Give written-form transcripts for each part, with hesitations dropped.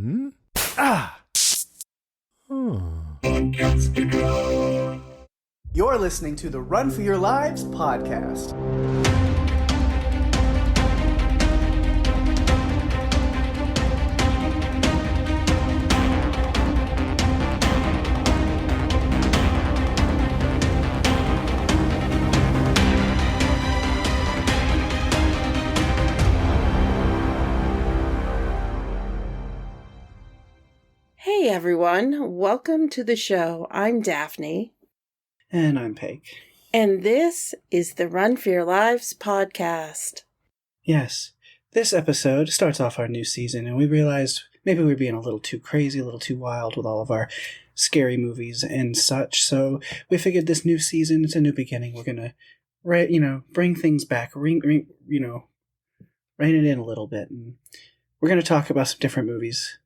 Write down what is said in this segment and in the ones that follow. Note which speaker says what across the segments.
Speaker 1: Hmm? Ah!
Speaker 2: You're listening to the Run for Your Lives podcast.
Speaker 3: Hey everyone, welcome to the show. I'm Daphne.
Speaker 4: And I'm Pake.
Speaker 3: And this is the Run for Your Lives podcast.
Speaker 4: Yes, this episode starts off our new season, and we realized maybe we were being a little too crazy, a little too wild with all of our scary movies and such. So we figured this new season, it's a new beginning. We're gonna, bring things back, rein it in a little bit, and we're gonna talk about some different movies.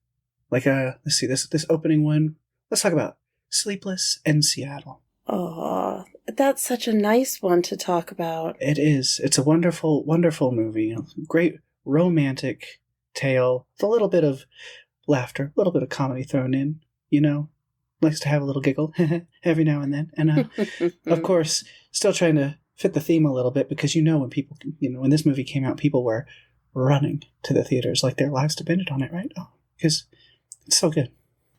Speaker 4: Like, let's see, this opening one. Let's talk about Sleepless in Seattle.
Speaker 3: Oh, that's such a nice one to talk about.
Speaker 4: It is. It's a wonderful, wonderful movie. Great romantic tale with a little bit of laughter, a little bit of comedy thrown in, Likes to have a little giggle every now and then. And, of course, still trying to fit the theme a little bit because when people, when this movie came out, people were running to the theaters like their lives depended on it, right? Oh, because it's so good.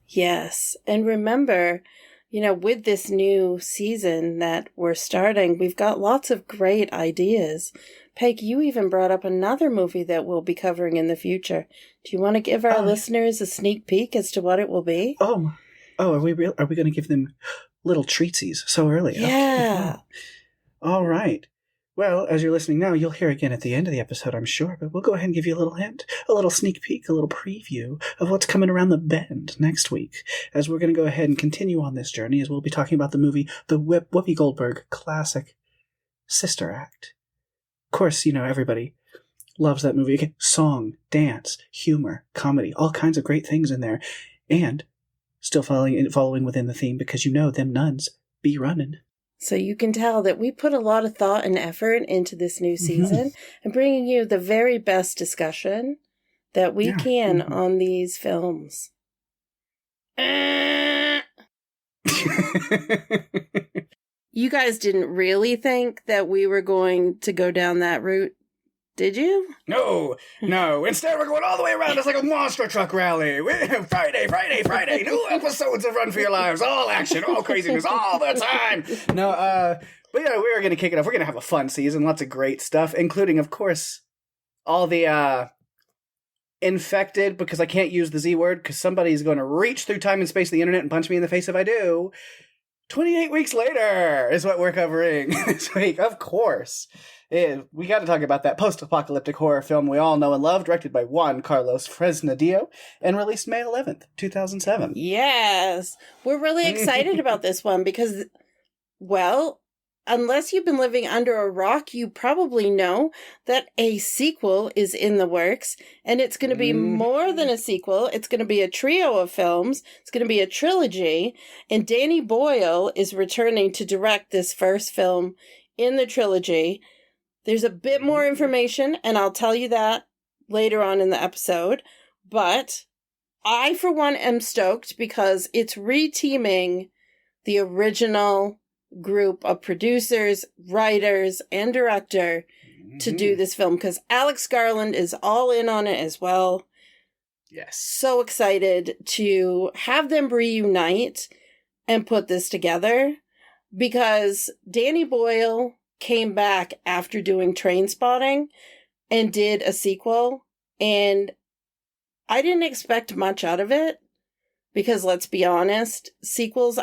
Speaker 3: Yes. And remember, with this new season that we're starting, we've got lots of great ideas. Peg, you even brought up another movie that we'll be covering in the future. Do you want to give our listeners a sneak peek as to what it will be?
Speaker 4: Oh, are we going to give them little treatsies so early?
Speaker 3: Yeah.
Speaker 4: Okay. All right. Well, as you're listening now, you'll hear again at the end of the episode, I'm sure, but we'll go ahead and give you a little hint, a little sneak peek, a little preview of what's coming around the bend next week, as we're going to go ahead and continue on this journey, as we'll be talking about the movie, the Whoopi Goldberg classic Sister Act. Of course, everybody loves that movie. Again, song, dance, humor, comedy, all kinds of great things in there, and still following within the theme, because them nuns be running.
Speaker 3: So you can tell that we put a lot of thought and effort into this new season and bringing you the very best discussion that we can on these films. You guys didn't really think that we were going to go down that route, did you?
Speaker 4: No. Instead, we're going all the way around. It's like a monster truck rally. Friday. New episodes of Run for Your Lives. All action, all craziness, all the time. But yeah, we are going to kick it off. We're going to have a fun season. Lots of great stuff, including, of course, all the infected, because I can't use the Z word, because somebody's going to reach through time and space of the internet and punch me in the face if I do. 28 weeks later is what we're covering this week, of course. We got to talk about that post-apocalyptic horror film we all know and love, directed by Juan Carlos Fresnadillo, and released May 11th, 2007.
Speaker 3: Yes! We're really excited about this one because, well, unless you've been living under a rock, you probably know that a sequel is in the works, and it's going to be more than a sequel. It's going to be a trio of films. It's going to be a trilogy, and Danny Boyle is returning to direct this first film in the trilogy. There's a bit more information, and I'll tell you that later on in the episode, but I, for one, am stoked because it's reteaming the original group of producers, writers, and director to do this film, because Alex Garland is all in on it as well.
Speaker 4: Yes.
Speaker 3: So excited to have them reunite and put this together, because Danny Boyle came back after doing Trainspotting and did a sequel, and I didn't expect much out of it, because let's be honest, sequels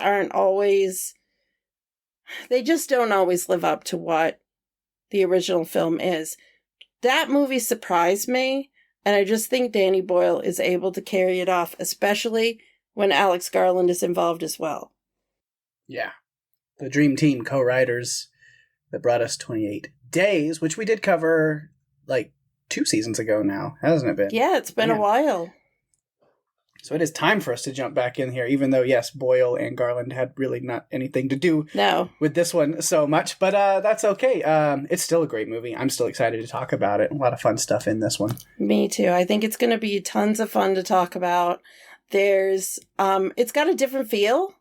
Speaker 3: they just don't always live up to what the original film is. That movie surprised me, and I just think Danny Boyle is able to carry it off, especially when Alex Garland is involved as well.
Speaker 4: Yeah. The Dream Team co-writers that brought us 28 Days, which we did cover like 2 seasons ago now, hasn't it been?
Speaker 3: Yeah, it's been a while.
Speaker 4: So it is time for us to jump back in here, even though, yes, Boyle and Garland had really not anything to do with this one so much. But that's okay. It's still a great movie. I'm still excited to talk about it. A lot of fun stuff in this one.
Speaker 3: Me too. I think it's going to be tons of fun to talk about. It's got a different feel,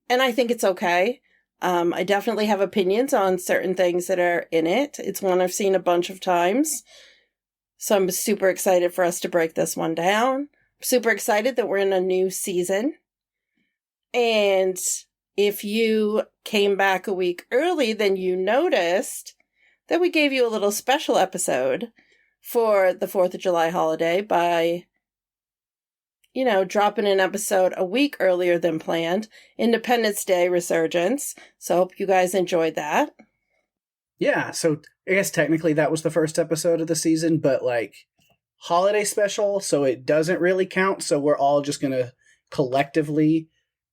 Speaker 3: and I think it's okay. I definitely have opinions on certain things that are in it. It's one I've seen a bunch of times. So I'm super excited for us to break this one down. Super excited that we're in a new season. And if you came back a week early, then you noticed that we gave you a little special episode for the 4th of July holiday by, dropping an episode a week earlier than planned. Independence Day resurgence. So hope you guys enjoyed that.
Speaker 4: Yeah, so I guess technically that was the first episode of the season, but holiday special, so it doesn't really count. So we're all just going to collectively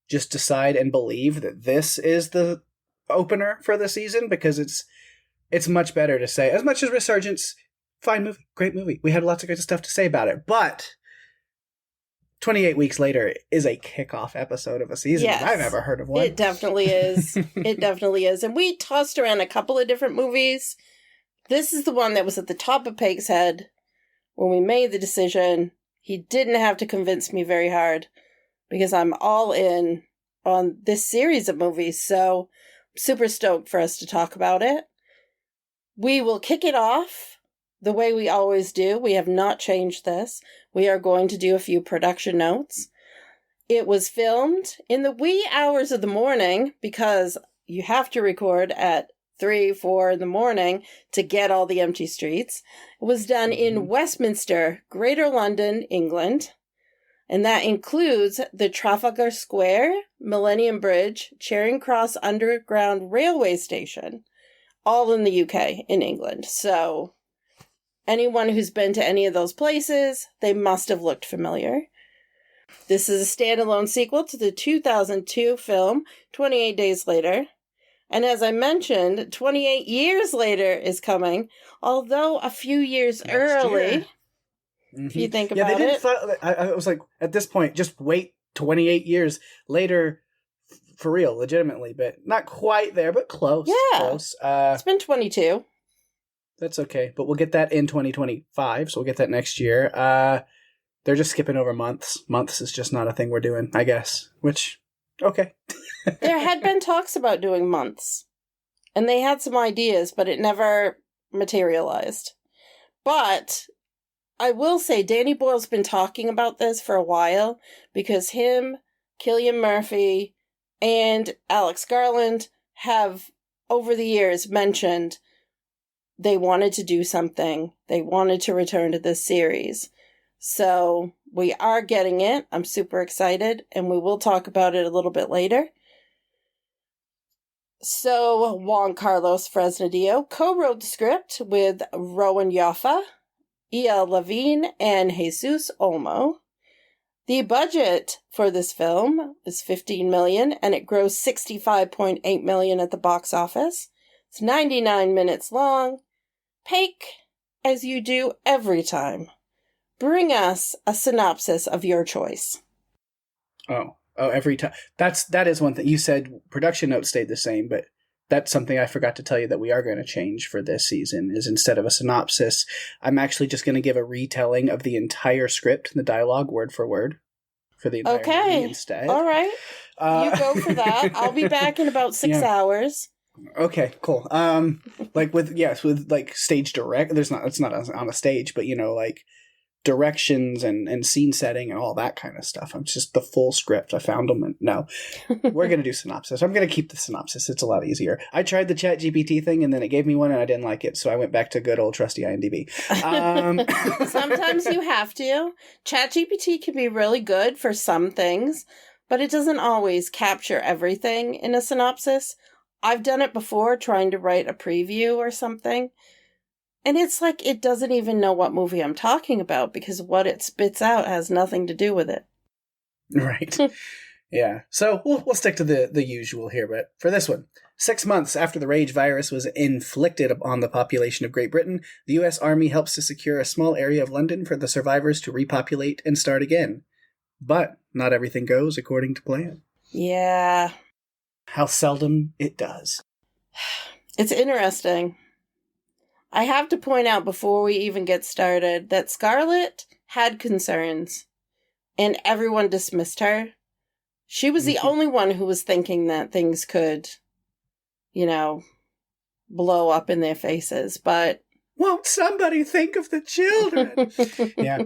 Speaker 4: just decide and believe that this is the opener for the season, because it's much better to say, as much as Resurgence, fine movie, great movie. We had lots of good stuff to say about it, but 28 weeks later is a kickoff episode of a season.
Speaker 3: Yes,
Speaker 4: I've never heard of one.
Speaker 3: It definitely is. It definitely is. And we tossed around a couple of different movies. This is the one that was at the top of Pake's head when we made the decision. He didn't have to convince me very hard because I'm all in on this series of movies. So I'm super stoked for us to talk about it. We will kick it off the way we always do. We have not changed this. We are going to do a few production notes. It was filmed in the wee hours of the morning because you have to record at 3, 4 in the morning to get all the empty streets. It was done in Westminster, Greater London, England. And that includes the Trafalgar Square, Millennium Bridge, Charing Cross Underground Railway Station, all in the UK, in England. So anyone who's been to any of those places, they must have looked familiar. This is a standalone sequel to the 2002 film, 28 Days Later. And as I mentioned, 28 years later is coming, although a few years early, if you think about it.
Speaker 4: I was like, at this point, just wait 28 years later for real, legitimately, but not quite there, but close.
Speaker 3: Yeah,
Speaker 4: close.
Speaker 3: It's been 22.
Speaker 4: That's okay, but we'll get that in 2025, so we'll get that next year. They're just skipping over months. Months is just not a thing we're doing, I guess, which, okay.
Speaker 3: There had been talks about doing months, and they had some ideas, but it never materialized. But I will say Danny Boyle's been talking about this for a while, because him, Cillian Murphy, and Alex Garland have, over the years, mentioned they wanted to do something. They wanted to return to this series. So we are getting it. I'm super excited, and we will talk about it a little bit later. So Juan Carlos Fresnadillo co-wrote the script with Rowan Joffe, Ia Levine, and Jesus Olmo. The budget for this film is $15 million, and it grossed $65.8 million at the box office. It's 99 minutes long. Pake, as you do every time, bring us a synopsis of your choice.
Speaker 4: Oh, every time. That is one thing. You said production notes stayed the same, but that's something I forgot to tell you that we are going to change for this season, is instead of a synopsis, I'm actually just going to give a retelling of the entire script and the dialogue word for word for the entire movie instead.
Speaker 3: All right. You go for that. I'll be back in about 6 hours.
Speaker 4: Okay, cool. With like stage direct, it's not on a stage, but directions and scene setting and all that kind of stuff. I'm just the full script. I found them. And no, we're going to do synopsis. I'm going to keep the synopsis. It's a lot easier. I tried the ChatGPT thing and then it gave me one and I didn't like it. So I went back to good old trusty IMDb.
Speaker 3: Sometimes you have to. ChatGPT can be really good for some things, but it doesn't always capture everything in a synopsis. I've done it before trying to write a preview or something. And it's like it doesn't even know what movie I'm talking about because what it spits out has nothing to do with it.
Speaker 4: Right. Yeah. So we'll stick to the usual here, but for this one, 6 months after the rage virus was inflicted on the population of Great Britain, the U.S. Army helps to secure a small area of London for the survivors to repopulate and start again. But not everything goes according to plan.
Speaker 3: Yeah.
Speaker 4: How seldom it does.
Speaker 3: It's interesting. I have to point out before we even get started that Scarlett had concerns and everyone dismissed her. She was the only one who was thinking that things could, blow up in their faces, but...
Speaker 4: Won't somebody think of the children? Yeah.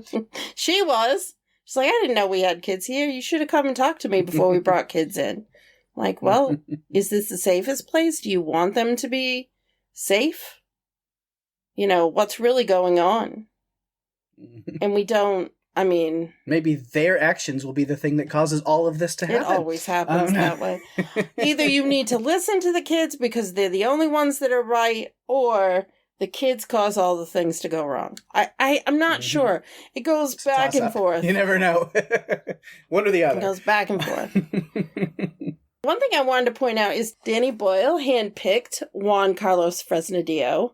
Speaker 3: She was. She's like, I didn't know we had kids here. You should have come and talked to me before we brought kids in. Like, well, is this the safest place? Do you want them to be safe? What's really going on? And we don't,
Speaker 4: maybe their actions will be the thing that causes all of this to happen.
Speaker 3: It always happens that way. Either you need to listen to the kids because they're the only ones that are right, or the kids cause all the things to go wrong. I'm not sure. It goes back and forth.
Speaker 4: You never know. One or the other.
Speaker 3: It goes back and forth. One thing I wanted to point out is Danny Boyle handpicked Juan Carlos Fresnadillo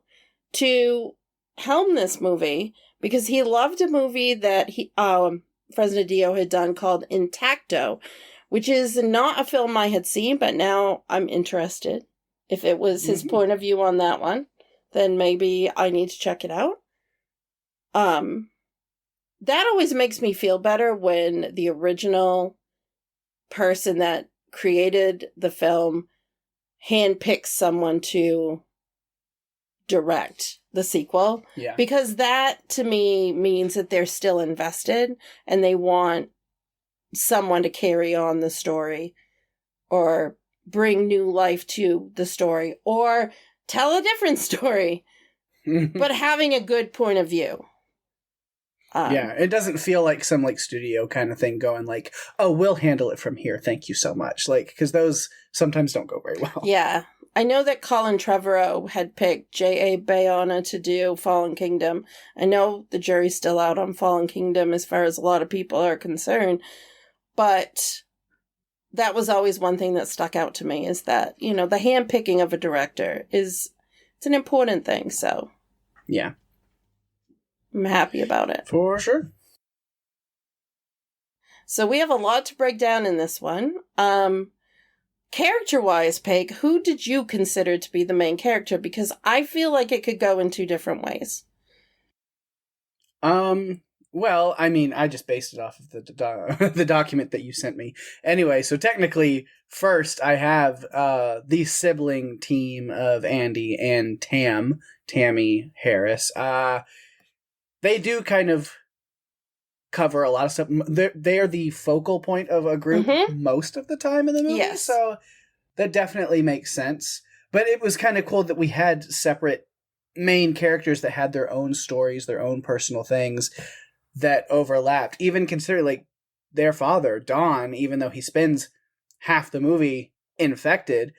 Speaker 3: to helm this movie because he loved a movie that Fresnadillo had done called Intacto, which is not a film I had seen, but now I'm interested. If it was his point of view on that one, then maybe I need to check it out. That always makes me feel better when the original person that created the film handpicks someone to direct the sequel.
Speaker 4: Yeah.
Speaker 3: Because that, to me, means that they're still invested and they want someone to carry on the story or bring new life to the story or tell a different story, but having a good point of view.
Speaker 4: Yeah, it doesn't feel like some studio kind of thing going like, oh, we'll handle it from here. Thank you so much. Because those sometimes don't go very well.
Speaker 3: Yeah. I know that Colin Trevorrow had picked J.A. Bayona to do Fallen Kingdom. I know the jury's still out on Fallen Kingdom as far as a lot of people are concerned, but that was always one thing that stuck out to me is that, the handpicking of a director it's an important thing, so.
Speaker 4: Yeah.
Speaker 3: I'm happy about it.
Speaker 4: For sure.
Speaker 3: So we have a lot to break down in this one. Character-wise, Pake, who did you consider to be the main character? Because I feel like it could go in two different ways.
Speaker 4: Well, I just based it off of the document that you sent me. Anyway, so technically, first I have the sibling team of Andy and Tammy Harris. They do kind of cover a lot of stuff. They're the focal point of a group most of the time in the movie,
Speaker 3: yes.
Speaker 4: So that definitely makes sense. But it was kind of cool that we had separate main characters that had their own stories, their own personal things that overlapped. Even consider their father, Don, even though he spends half the movie infected,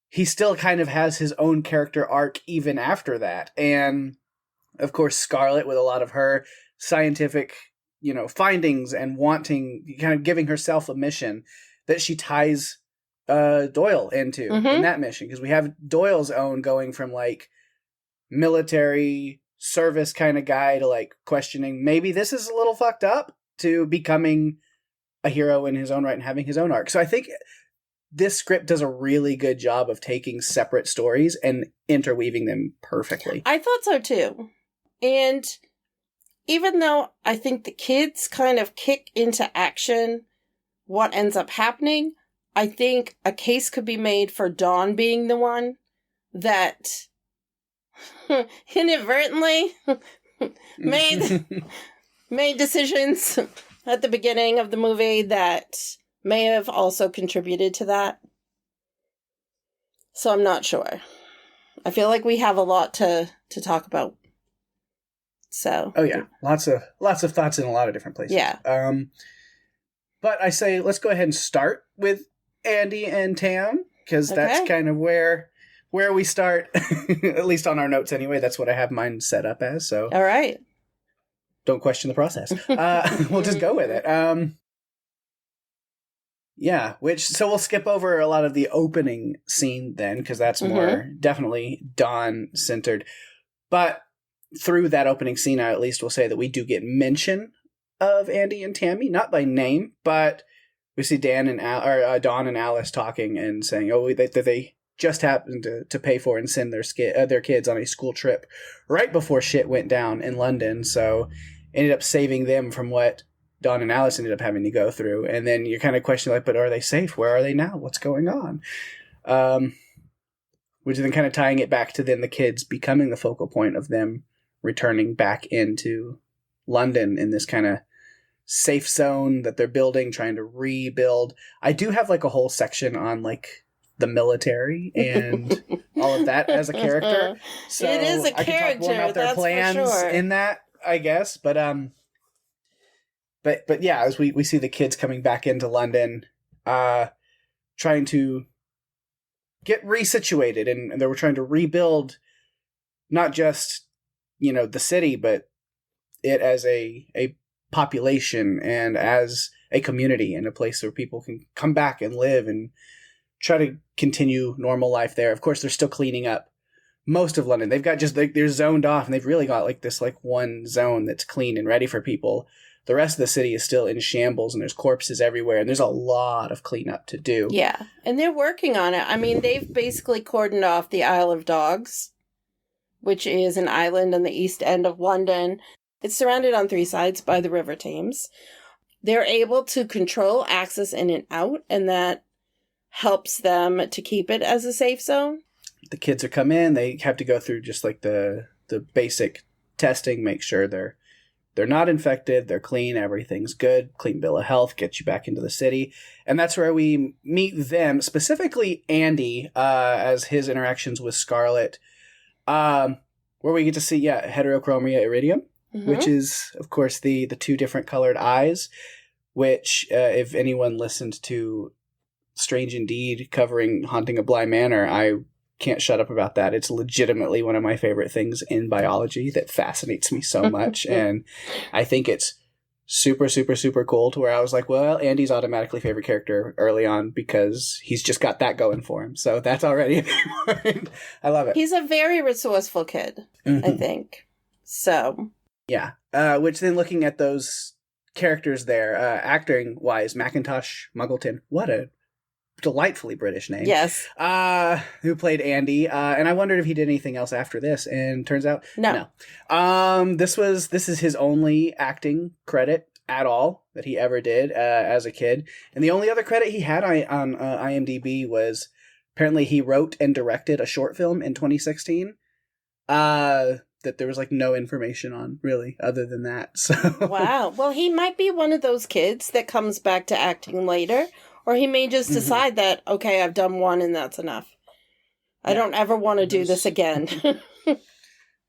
Speaker 4: he still kind of has his own character arc even after that. And of course, Scarlett with a lot of her scientific, findings and wanting, kind of giving herself a mission that she ties Doyle into in that mission. Because we have Doyle's own going from military service kind of guy to questioning maybe this is a little fucked up to becoming a hero in his own right and having his own arc. So I think this script does a really good job of taking separate stories and interweaving them perfectly.
Speaker 3: I thought so too. And even though I think the kids kind of kick into action what ends up happening, I think a case could be made for Dawn being the one that inadvertently made decisions at the beginning of the movie that may have also contributed to that. So I'm not sure. I feel like we have a lot to talk about. So.
Speaker 4: Oh yeah, lots of thoughts in a lot of different places.
Speaker 3: Yeah.
Speaker 4: But I say let's go ahead and start with Andy and Tam because that's kind of where we start, at least on our notes anyway. That's what I have mine set up as. So.
Speaker 3: All right.
Speaker 4: Don't question the process. We'll just go with it. Yeah, so we'll skip over a lot of the opening scene then, because that's more definitely Dawn-centered. But through that opening scene, I at least will say that we do get mention of Andy and Tammy, not by name, but we see Don and Alice talking and saying, "Oh, that they just happened to pay for and send their kids on a school trip right before shit went down in London." So ended up saving them from what Don and Alice ended up having to go through. And then you're kind of questioning, like, but are they safe? Where are they now? What's going on? Which is then kind of tying it back to then the kids becoming the focal point of them returning back into London in this kind of safe zone that they're building, trying to rebuild. I do have like a whole section on like the military and all of that as a character. So
Speaker 3: it is a
Speaker 4: I
Speaker 3: character,
Speaker 4: can talk more about their plans
Speaker 3: for sure.
Speaker 4: in that, I guess. But yeah, as we see the kids coming back into London, trying to get resituated, and they were trying to rebuild not just, the city, but it as a population and as a community and a place where people can come back and live and try to continue normal life there. Of course, they're still cleaning up most of London. They've got they're zoned off, and they've really got like this like one zone that's clean and ready for people. The rest of the city is still in shambles, and there's corpses everywhere, and there's a lot of cleanup to do.
Speaker 3: Yeah, and they're working on it. I mean, they've basically cordoned off the Isle of Dogs, which is an island on the east end of London. It's surrounded on 3 sides by the River Thames. They're able to control access in and out, and that helps them to keep it as a safe zone.
Speaker 4: The kids are come in, they have to go through just like the basic testing, make sure they're not infected, they're clean, everything's good, clean bill of health, get you back into the city. And that's where we meet them, specifically Andy, as his interactions with Scarlet, where we get to see, heterochromia iridium, which is, of course, the 2 different colored eyes, which, if anyone listened to Strange Indeed covering Haunting of Bly Manor, I can't shut up about that. It's legitimately one of my favorite things in biology that fascinates me so much. And I think it's super, super, super cool to where I was like, well, Andy's automatically favorite character early on because he's just got that going for him. So that's already I love it.
Speaker 3: He's a very resourceful kid, I think. So.
Speaker 4: Yeah. Which then looking at those characters there, acting wise, Macintosh Muggleton, what a delightfully British name.
Speaker 3: Yes.
Speaker 4: Who played Andy. And I wondered if he did anything else after this, and turns out
Speaker 3: no.
Speaker 4: This is his only acting credit at all that he ever did as a kid. And the only other credit he had on IMDb was apparently he wrote and directed a short film in 2016. That there was like no information on really other than that. So
Speaker 3: wow. Well, he might be one of those kids that comes back to acting later. Or he may just decide that, okay, I've done one and that's enough. I don't ever want to do this again.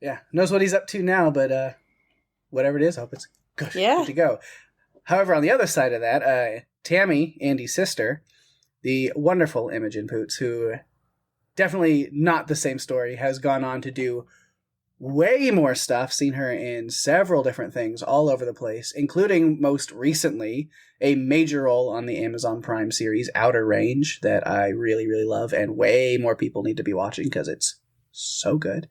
Speaker 4: Yeah, knows what he's up to now, but whatever it is, I hope it's good, good to go. However, on the other side of that, Tammy, Andy's sister, the wonderful Imogen Poots, who definitely not the same story, has gone on to do way more stuff, seen her in several different things all over the place, including most recently a major role on the Amazon Prime series Outer Range that I really, really love, and way more people need to be watching because it's so good.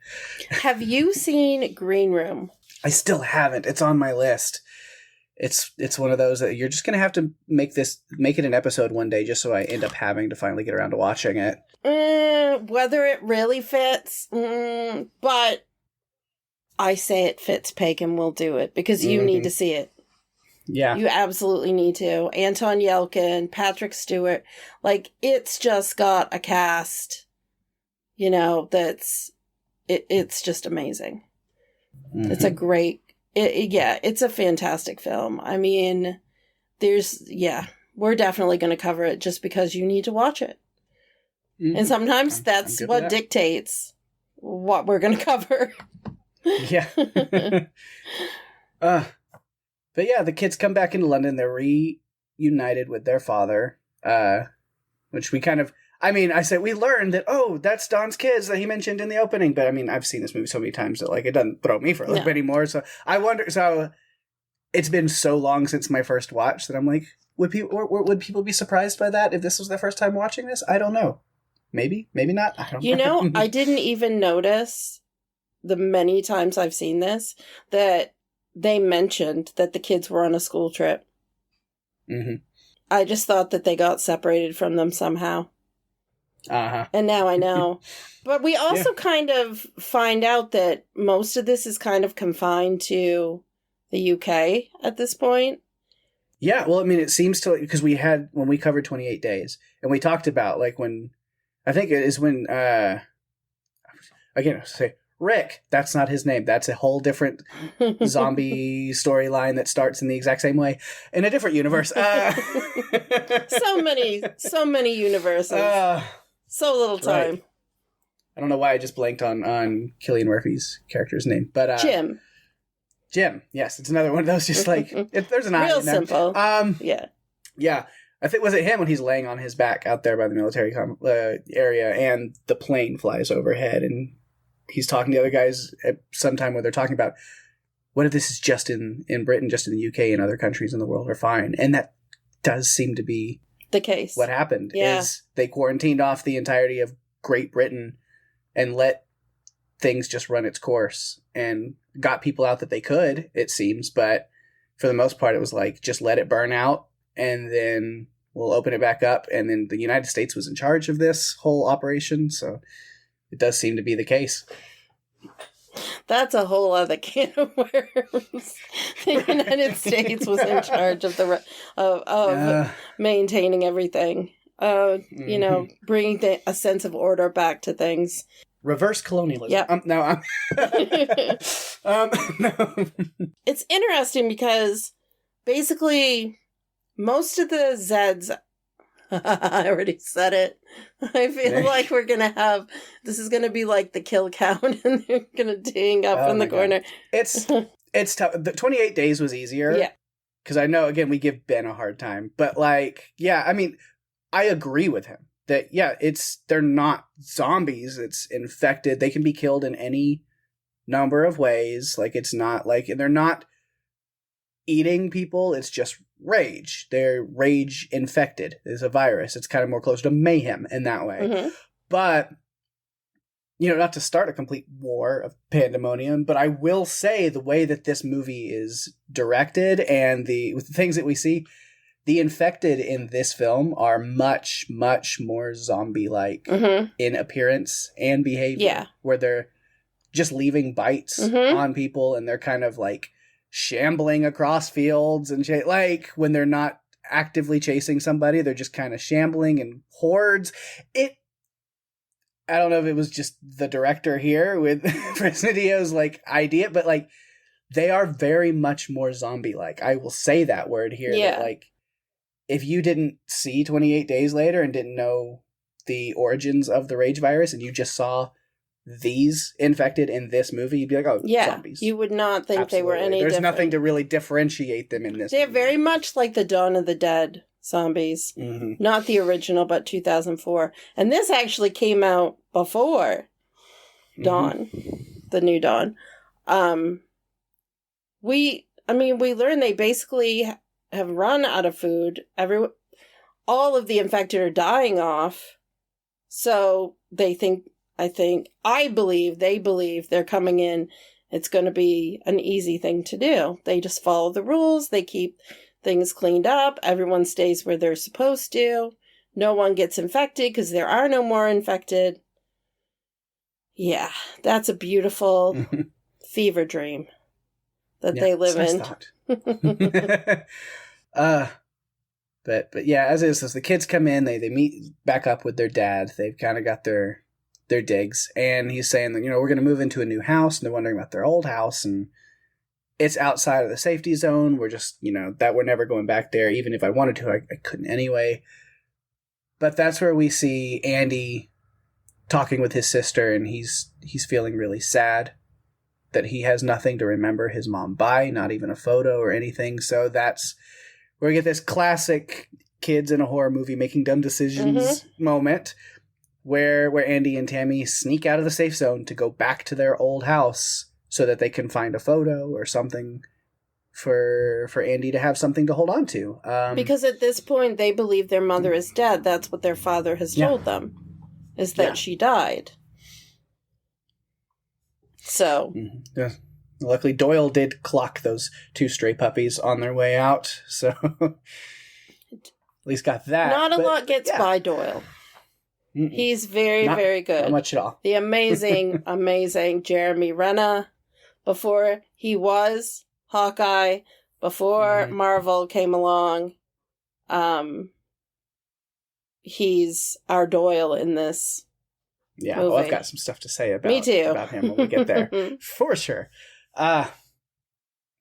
Speaker 3: Have you seen Green Room?
Speaker 4: I still haven't. It's on my list. It's one of those that you're just going to have to make it an episode one day just so I end up having to finally get around to watching it.
Speaker 3: Whether it really fits, but I say it fits, Pake, and we'll do it because you need to see it.
Speaker 4: Yeah.
Speaker 3: You absolutely need to. Anton Yelkin, Patrick Stewart. Like, it's just got a cast, it's just amazing. It's a great, it's a fantastic film. I mean, we're definitely going to cover it just because you need to watch it. And sometimes that's what dictates what we're going to cover.
Speaker 4: Yeah. But yeah, the kids come back into London. They're reunited with their father, which we I said we learned that, that's Don's kids that he mentioned in the opening. But I mean, I've seen this movie so many times that like it doesn't throw me for a loop anymore. So I wonder, it's been so long since my first watch that I'm like, would people be surprised by that if this was their first time watching this? I don't know. Maybe not. I don't know.
Speaker 3: I didn't even notice the many times I've seen this that they mentioned that the kids were on a school trip.
Speaker 4: Mm-hmm.
Speaker 3: I just thought that they got separated from them somehow.
Speaker 4: Uh-huh.
Speaker 3: And now I know. But we also kind of find out that most of this is kind of confined to the UK at this point.
Speaker 4: Yeah, well, I mean, it seems to, because when we covered 28 Days, and we talked about, like, when, I think it is when, again, say, Rick, that's not his name. That's a whole different zombie storyline that starts in the exact same way in a different universe.
Speaker 3: So many universes. So little time.
Speaker 4: Right. I don't know why I just blanked on Cillian Murphy's character's name, but Jim, yes, it's another one of those. Just like there's an
Speaker 3: real
Speaker 4: eye in there.
Speaker 3: simple.
Speaker 4: Yeah. I think was it him when he's laying on his back out there by the military area, and the plane flies overhead, and he's talking to the other guys at some time where they're talking about what if this is just in Britain, just in the UK, and other countries in the world are fine, and that does seem to be
Speaker 3: the case.
Speaker 4: What happened is they quarantined off the entirety of Great Britain and let things just run its course and got people out that they could, it seems. But for the most part, it was like, just let it burn out and then we'll open it back up. And then the United States was in charge of this whole operation. So it does seem to be the case.
Speaker 3: That's a whole other can of worms. The United States was in charge of maintaining everything. You know, bringing a sense of order back to things.
Speaker 4: Reverse colonialism.
Speaker 3: Yeah.
Speaker 4: No.
Speaker 3: It's interesting because basically most of the Zeds, I already said it. I feel like we're going to have, this is going to be like the kill count and they're going to ding up in the corner.
Speaker 4: God. It's tough. The 28 Days was easier.
Speaker 3: Yeah.
Speaker 4: Because I know, again, we give Ben a hard time. But like, yeah, I mean, I agree with him that, they're not zombies. It's infected. They can be killed in any number of ways. Like, it's not like, and they're not eating people. It's just rage. They're rage infected. It's a virus. It's kind of more close to mayhem in that way.
Speaker 3: Mm-hmm.
Speaker 4: But, not to start a complete war of pandemonium, but I will say the way that this movie is directed and with the things that we see, the infected in this film are much, much more zombie-like in appearance and behavior.
Speaker 3: Yeah.
Speaker 4: Where they're just leaving bites on people and they're kind of like shambling across fields and like when they're not actively chasing somebody, they're just kind of shambling in hordes. I don't know if it was just the director here with Fresnadillo's like idea, but like they are very much more zombie-like. I will say that word here.
Speaker 3: Yeah.
Speaker 4: That, like, if you didn't see 28 Days Later and didn't know the origins of the rage virus and you just saw these infected in this movie, you'd be like, oh, zombies.
Speaker 3: You would not think
Speaker 4: Absolutely.
Speaker 3: they were any
Speaker 4: There's
Speaker 3: different.
Speaker 4: nothing to really differentiate them in this
Speaker 3: They're
Speaker 4: movie.
Speaker 3: very much like the Dawn of the Dead zombies.
Speaker 4: Mm-hmm.
Speaker 3: Not the original, but 2004. And this actually came out before Dawn, the new Dawn. We learned they basically have run out of food. All of the infected are dying off. So they believe they're coming in. It's going to be an easy thing to do. They just follow the rules. They keep things cleaned up. Everyone stays where they're supposed to. No one gets infected because there are no more infected. Yeah, that's a beautiful fever dream that they live in.
Speaker 4: But yeah, as the kids come in, they meet back up with their dad. They've kind of got their digs, and he's saying that we're going to move into a new house, and they're wondering about their old house, and it's outside of the safety zone. We're just that we're never going back there. Even if I wanted to, I couldn't anyway. But that's where we see Andy talking with his sister, and he's feeling really sad that he has nothing to remember his mom by, not even a photo or anything. So that's where we get this classic kids in a horror movie making dumb decisions moment where Andy and Tammy sneak out of the safe zone to go back to their old house so that they can find a photo or something for Andy to have something to hold on to.
Speaker 3: Because at this point, they believe their mother is dead. That's what their father has told them, is that she died. So.
Speaker 4: Yeah. Luckily, Doyle did clock those 2 stray puppies on their way out, so at least got that.
Speaker 3: Not a lot gets by Doyle.
Speaker 4: Mm-mm.
Speaker 3: He's very, very good.
Speaker 4: Not much at all.
Speaker 3: The amazing, amazing Jeremy Renner, before he was Hawkeye, before Marvel came along, he's our Doyle in this movie.
Speaker 4: Well, I've got some stuff to say about,
Speaker 3: Me too.
Speaker 4: About him when we get there, for sure. But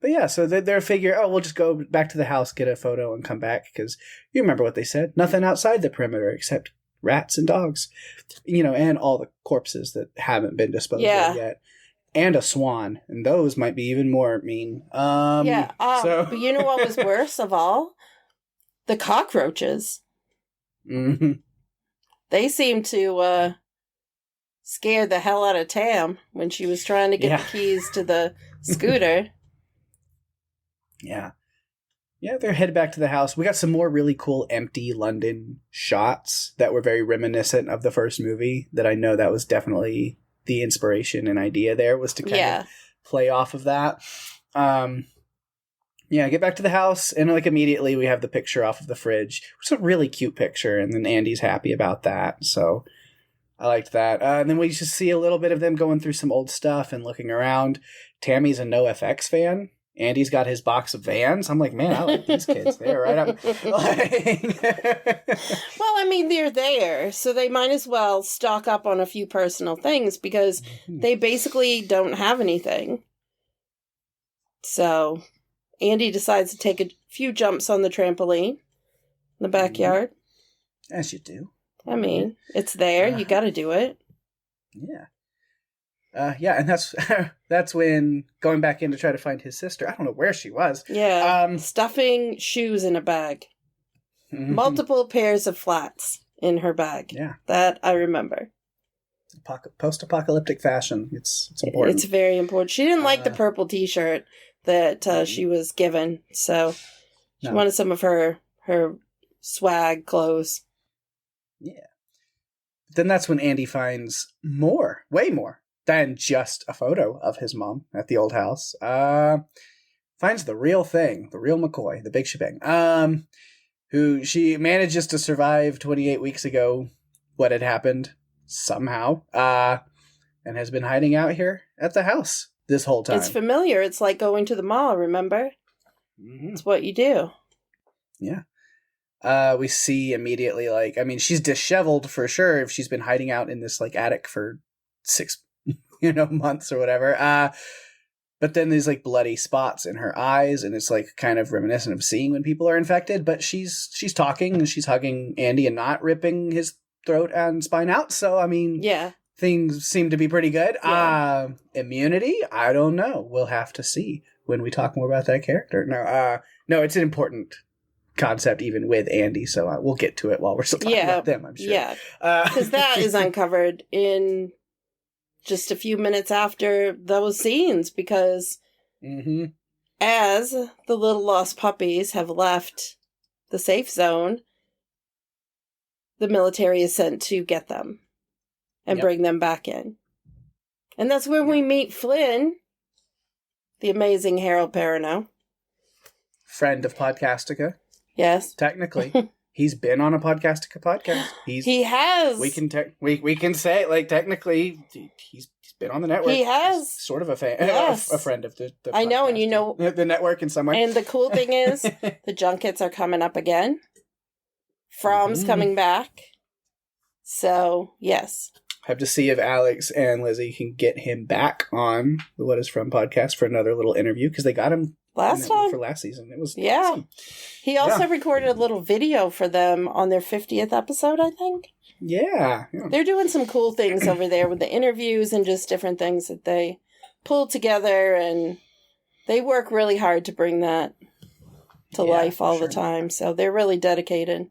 Speaker 4: yeah, so they're figure, we'll just go back to the house, get a photo, and come back, because you remember what they said. Nothing outside the perimeter except rats and dogs, and all the corpses that haven't been disposed of yet. And a swan, and those might be even more mean. But
Speaker 3: you know what was worse of all? The cockroaches.
Speaker 4: Mm-hmm.
Speaker 3: They seemed to scare the hell out of Tam when she was trying to get the keys to the scooter.
Speaker 4: Yeah, they're headed back to the house. We got some more really cool empty London shots that were very reminiscent of the first movie, that I know that was definitely the inspiration and idea there, was to kind of play off of that. Get back to the house, and immediately we have the picture off of the fridge. It's a really cute picture, and then Andy's happy about that, so I liked that. And then we just see a little bit of them going through some old stuff and looking around. Tammy's a NoFX fan. Andy's got his box of Vans. I'm like, man, I like these kids. They're right up.
Speaker 3: Well, I mean, they're there, so they might as well stock up on a few personal things, because they basically don't have anything. So Andy decides to take a few jumps on the trampoline in the backyard.
Speaker 4: As you do.
Speaker 3: I mean, it's there. You got to do it.
Speaker 4: Yeah. And that's when, going back in to try to find his sister, I don't know where she was.
Speaker 3: Yeah, stuffing shoes in a bag. Multiple pairs of flats in her bag.
Speaker 4: Yeah.
Speaker 3: That I remember.
Speaker 4: Post-apocalyptic fashion. It's important.
Speaker 3: It's very important. She didn't like the purple t-shirt that she was given, so she wanted some of her swag clothes. Yeah.
Speaker 4: Then that's when Andy finds way more than just a photo of his mom at the old house. Finds the real thing, the real McCoy, the big shebang, who she manages to survive 28 weeks ago what had happened somehow, and has been hiding out here at the house this whole time.
Speaker 3: It's familiar. It's like going to the mall, remember? It's what you do.
Speaker 4: Yeah. We see immediately, she's disheveled for sure if she's been hiding out in this attic for 6 months or whatever. But then there's bloody spots in her eyes, and it's kind of reminiscent of seeing when people are infected. But she's talking, and she's hugging Andy and not ripping his throat and spine out. So things seem to be pretty good. Yeah. Immunity, I don't know. We'll have to see when we talk more about that character. No, it's an important concept even with Andy, so we'll get to it while we're still talking about them, I'm sure. Yeah,
Speaker 3: because that is uncovered in just a few minutes after those scenes, because as the little lost puppies have left the safe zone, the military is sent to get them and bring them back in. And that's where we meet Flynn, the amazing Harold Perrineau.
Speaker 4: Friend of Podcastica.
Speaker 3: Yes.
Speaker 4: Technically. He's been on a Podcastica podcast.
Speaker 3: He has.
Speaker 4: We can say, technically, he's been on the network.
Speaker 3: He has.
Speaker 4: He's sort of a fan,
Speaker 3: yes.
Speaker 4: a friend of the
Speaker 3: I know, and
Speaker 4: the network in some way.
Speaker 3: And the cool thing is, the junkets are coming up again. From's coming back. So, yes.
Speaker 4: Have to see if Alex and Lizzie can get him back on the What Is From podcast for another little interview, because they got him
Speaker 3: last time
Speaker 4: for last season. It was
Speaker 3: awesome. He also recorded a little video for them on their 50th episode, I think.
Speaker 4: Yeah.
Speaker 3: They're doing some cool things over there with the interviews and just different things that they pull together, and they work really hard to bring that to life all the time. So they're really dedicated.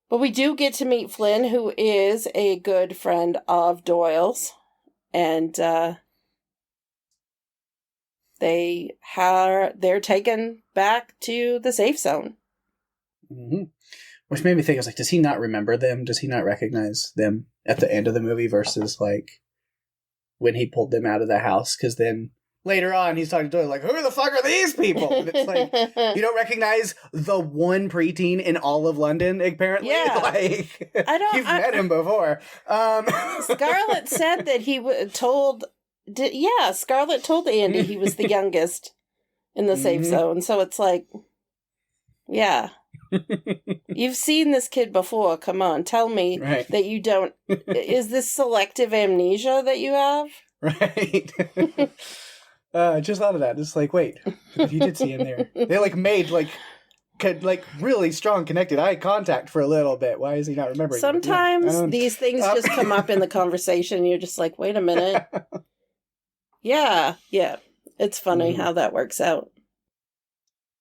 Speaker 3: But we do get to meet Flynn, who is a good friend of Doyle's, and they're taken back to the safe zone.
Speaker 4: Which made me think, I was like, does he not remember them? Does he not recognize them at the end of the movie versus when he pulled them out of the house? Because then later on, he's talking to Doyle like, who the fuck are these people? And it's like, you don't recognize the one preteen in all of London, apparently?
Speaker 3: Yeah.
Speaker 4: Like, you've met him before.
Speaker 3: Scarlett said that he told Scarlett told Andy he was the youngest in the safe zone. So it's like, yeah. You've seen this kid before. Come on, tell me that you don't. Is this selective amnesia that you have?
Speaker 4: Right. Just thought of that. Just like, wait, you did see him there. They like made like really strong connected eye contact for a little bit. Why is he not remembering?
Speaker 3: Sometimes these things just come up in the conversation. And you're just like, wait a minute. Yeah. It's funny how that works out.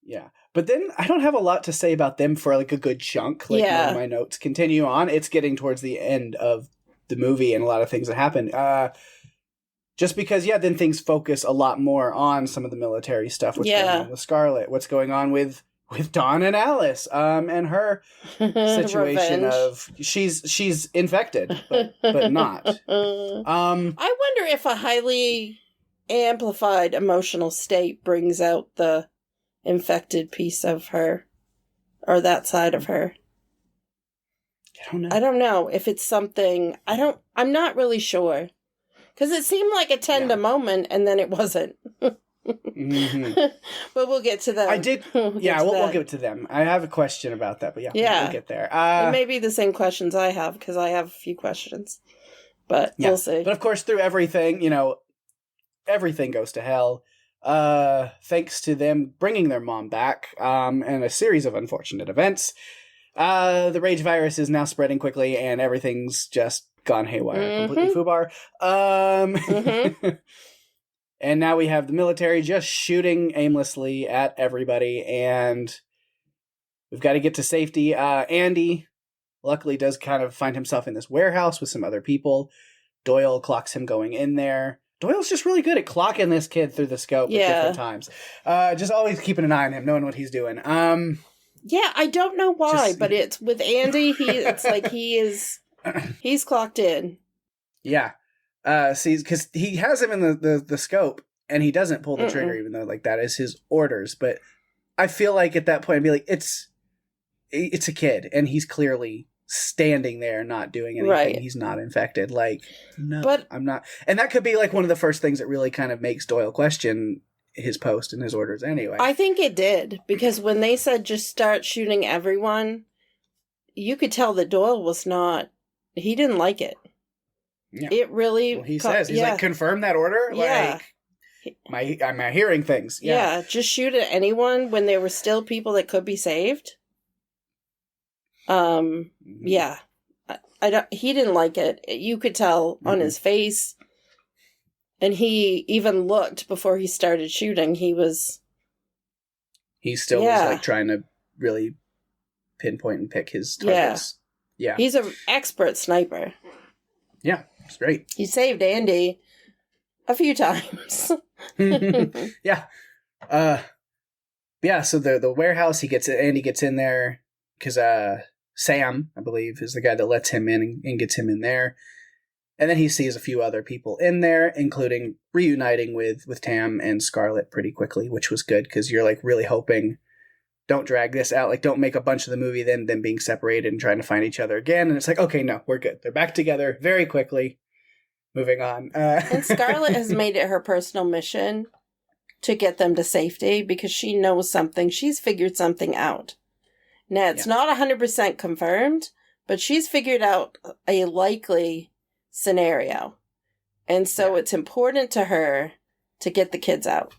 Speaker 4: Yeah. But then I don't have a lot to say about them for like a good chunk. Like my notes continue on. It's getting towards the end of the movie and a lot of things that happen. Just because, then things focus a lot more on some of the military stuff. What's going on with Scarlett? What's going on with Dawn and Alice? And her situation of she's infected, but not.
Speaker 3: I wonder if a highly amplified emotional state brings out the infected piece of her, or that side of her.
Speaker 4: I don't know
Speaker 3: if it's something. I'm not really sure. Because it seemed like a tender moment, and then it wasn't. But we'll get to that.
Speaker 4: We'll give it to them. I have a question about that, but we'll get there.
Speaker 3: It may be the same questions I have, because I have a few questions. But we'll see.
Speaker 4: But of course, through everything, everything goes to hell. Thanks to them bringing their mom back, and a series of unfortunate events. The rage virus is now spreading quickly, and everything's just gone haywire, completely foobar. And now we have the military just shooting aimlessly at everybody, and we've got to get to safety. Andy, luckily, does kind of find himself in this warehouse with some other people. Doyle clocks him going in there. Doyle's just really good at clocking this kid through the scope at different times. Just always keeping an eye on him, knowing what he's doing.
Speaker 3: I don't know why, but it's with Andy. It's like he's clocked in.
Speaker 4: Yeah. Because he has him in the scope, and he doesn't pull the trigger, even though like that is his orders. But I feel like at that point, I'd be like, it's a kid, and he's clearly standing there, not doing anything.
Speaker 3: Right.
Speaker 4: He's not infected. Like, no,
Speaker 3: but
Speaker 4: I'm not. And that could be like one of the first things that really kind of makes Doyle question his post and his orders anyway.
Speaker 3: I think it did, because when they said just start shooting everyone, you could tell that Doyle was not. He didn't like it.
Speaker 4: Yeah.
Speaker 3: It really.
Speaker 4: Well, he says he's like, confirm that order.
Speaker 3: Yeah.
Speaker 4: Like, am I hearing things?
Speaker 3: Yeah. Just shoot at anyone when there were still people that could be saved. Yeah. He didn't like it. You could tell on his face. And he even looked before he started shooting. He still was like trying to really pinpoint and pick his targets. Yeah. He's an expert sniper.
Speaker 4: Yeah, it's great.
Speaker 3: He saved Andy a few times.
Speaker 4: Yeah. So the warehouse, Andy gets in there because Sam, I believe, is the guy that lets him in and gets him in there. And then he sees a few other people in there, including reuniting with Tam and Scarlett pretty quickly, which was good because you're like really hoping, don't drag this out. Like, don't make a bunch of the movie then them being separated and trying to find each other again. And it's like, okay, no, we're good. They're back together very quickly. Moving on.
Speaker 3: And Scarlett has made it her personal mission to get them to safety because she knows something. She's figured something out. Now, it's not 100% confirmed, but she's figured out a likely scenario. And so it's important to her to get the kids out.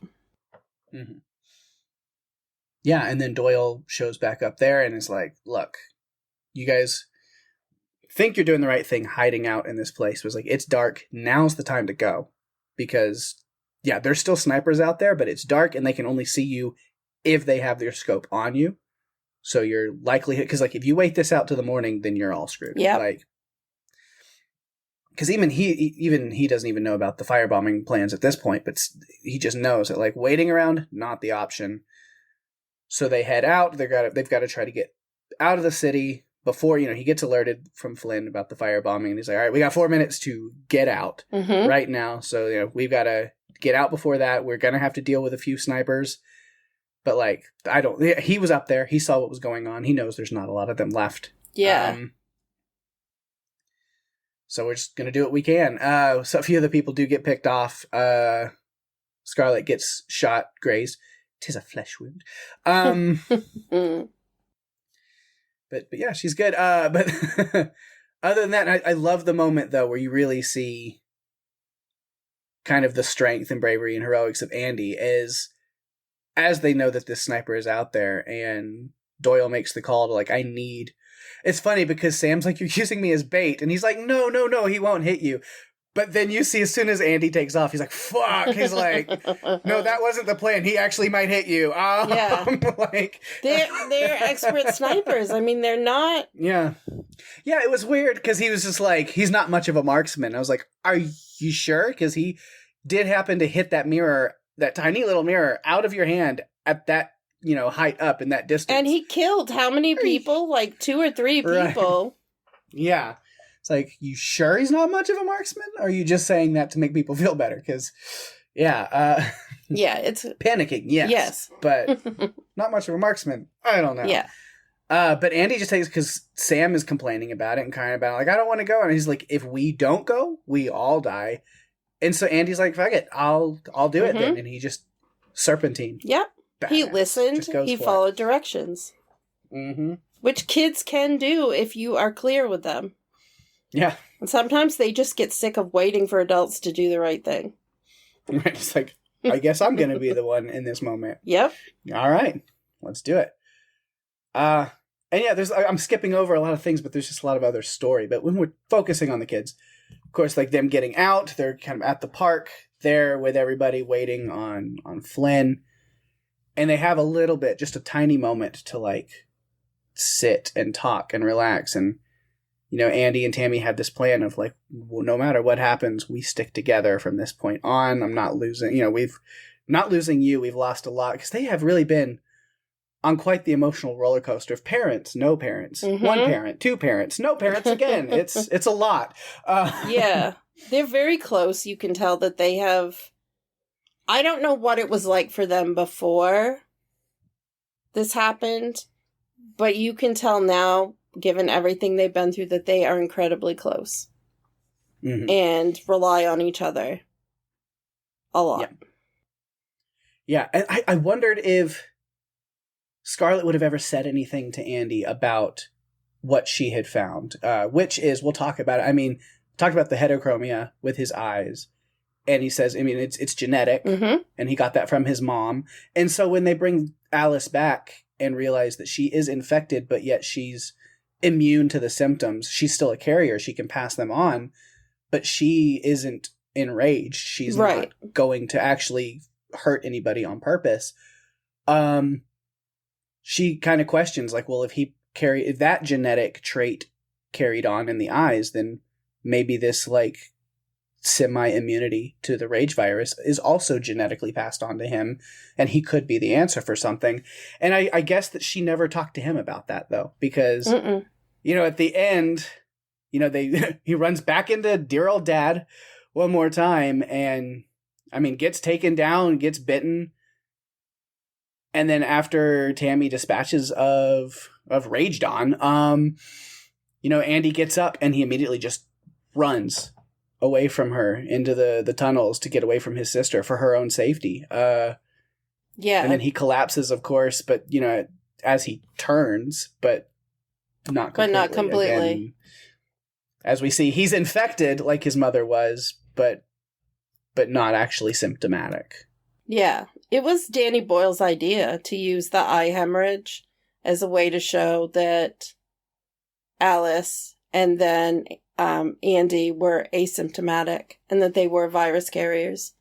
Speaker 4: Mm-hmm. Yeah, and then Doyle shows back up there and is like, look, you guys think you're doing the right thing hiding out in this place. It was like, it's dark. Now's the time to go. Because, there's still snipers out there, but it's dark and they can only see you if they have their scope on you. So your likelihood, because like if you wait this out to the morning, then you're all screwed.
Speaker 3: Yeah.
Speaker 4: Like, because even he doesn't even know about the firebombing plans at this point, but he just knows that like waiting around, not the option. So they head out. They've got to try to get out of the city before, he gets alerted from Flynn about the firebombing. And he's like, all right, we got 4 minutes to get out right now. So, we've got to get out before that. We're going to have to deal with a few snipers. But, like, he was up there. He saw what was going on. He knows there's not a lot of them left.
Speaker 3: Yeah.
Speaker 4: So we're just going to do what we can. So a few of the people do get picked off. Scarlet gets shot, grazed. 'Tis a flesh wound. But yeah, she's good. But other than that, I love the moment, though, where you really see kind of the strength and bravery and heroics of Andy as they know that this sniper is out there, and Doyle makes the call to, like, I need... It's funny because Sam's like, you're using me as bait, and he's like, no, he won't hit you. But then you see, as soon as Andy takes off, he's like, fuck. He's like, no, that wasn't the plan. He actually might hit you.
Speaker 3: Yeah.
Speaker 4: Like,
Speaker 3: they're expert snipers. I mean, they're not.
Speaker 4: Yeah. Yeah, it was weird because he was just like, he's not much of a marksman. I was like, are you sure? Because he did happen to hit that mirror, that tiny little mirror, out of your hand at that, height up in that distance.
Speaker 3: And he killed how many people? Like 2 or 3 people.
Speaker 4: Right. Yeah. It's like, you sure he's not much of a marksman? Or are you just saying that to make people feel better? Because, yeah.
Speaker 3: Yeah, it's...
Speaker 4: Panicking, yes.
Speaker 3: Yes.
Speaker 4: But not much of a marksman. I don't know.
Speaker 3: Yeah.
Speaker 4: But Andy just takes, because Sam is complaining about it and kind of about, like, I don't want to go. And he's like, if we don't go, we all die. And so Andy's like, fuck it, I'll do it then. And he just serpentine.
Speaker 3: Yep.
Speaker 4: Badass.
Speaker 3: He listened. He followed directions.
Speaker 4: Mm-hmm.
Speaker 3: Which kids can do if you are clear with them.
Speaker 4: Yeah.
Speaker 3: And sometimes they just get sick of waiting for adults to do the right thing.
Speaker 4: Right. It's like, I guess I'm going to be the one in this moment.
Speaker 3: Yep.
Speaker 4: All right. Let's do it. And yeah, I'm skipping over a lot of things, but there's just a lot of other story. But when we're focusing on the kids, of course, like them getting out, they're kind of at the park there with everybody waiting on Flynn. And they have a little bit, just a tiny moment to, like, sit and talk and relax. And, Andy and Tammy had this plan of, like, well, no matter what happens, we stick together from this point on. I'm not losing, we've not losing you. We've lost a lot, because they have really been on quite the emotional roller coaster of parents, no parents, one parent, 2 parents, no parents again. It's a lot.
Speaker 3: Yeah. They're very close. You can tell that they have... I don't know what it was like for them before this happened, but you can tell now, given everything they've been through, that they are incredibly close and rely on each other a lot.
Speaker 4: Yeah. And I wondered if Scarlet would have ever said anything to Andy about what she had found, which is, we'll talk about it. I mean, talked about the heterochromia with his eyes. And he says, I mean, it's genetic, and he got that from his mom. And so when they bring Alice back and realize that she is infected, but yet she's immune to the symptoms, she's still a carrier, she can pass them on, but she isn't enraged. She's not going to actually hurt anybody on purpose. She kind of questions, like, well, if that genetic trait carried on in the eyes, then maybe this, like, semi-immunity to the rage virus is also genetically passed on to him, and he could be the answer for something. And I guess that she never talked to him about that, though, because at the end, he runs back into dear old dad one more time, and I mean, gets taken down, gets bitten, and then after Tammy dispatches of Rage Dawn, Andy gets up and he immediately just runs away from her into the tunnels to get away from his sister for her own safety. And then he collapses, of course, but, as he turns, but not completely. But not completely. Again, as we see, he's infected like his mother was, but not actually symptomatic. Yeah.
Speaker 3: It was Danny Boyle's idea to use the eye hemorrhage as a way to show that Alice and then Andy were asymptomatic and that they were virus carriers.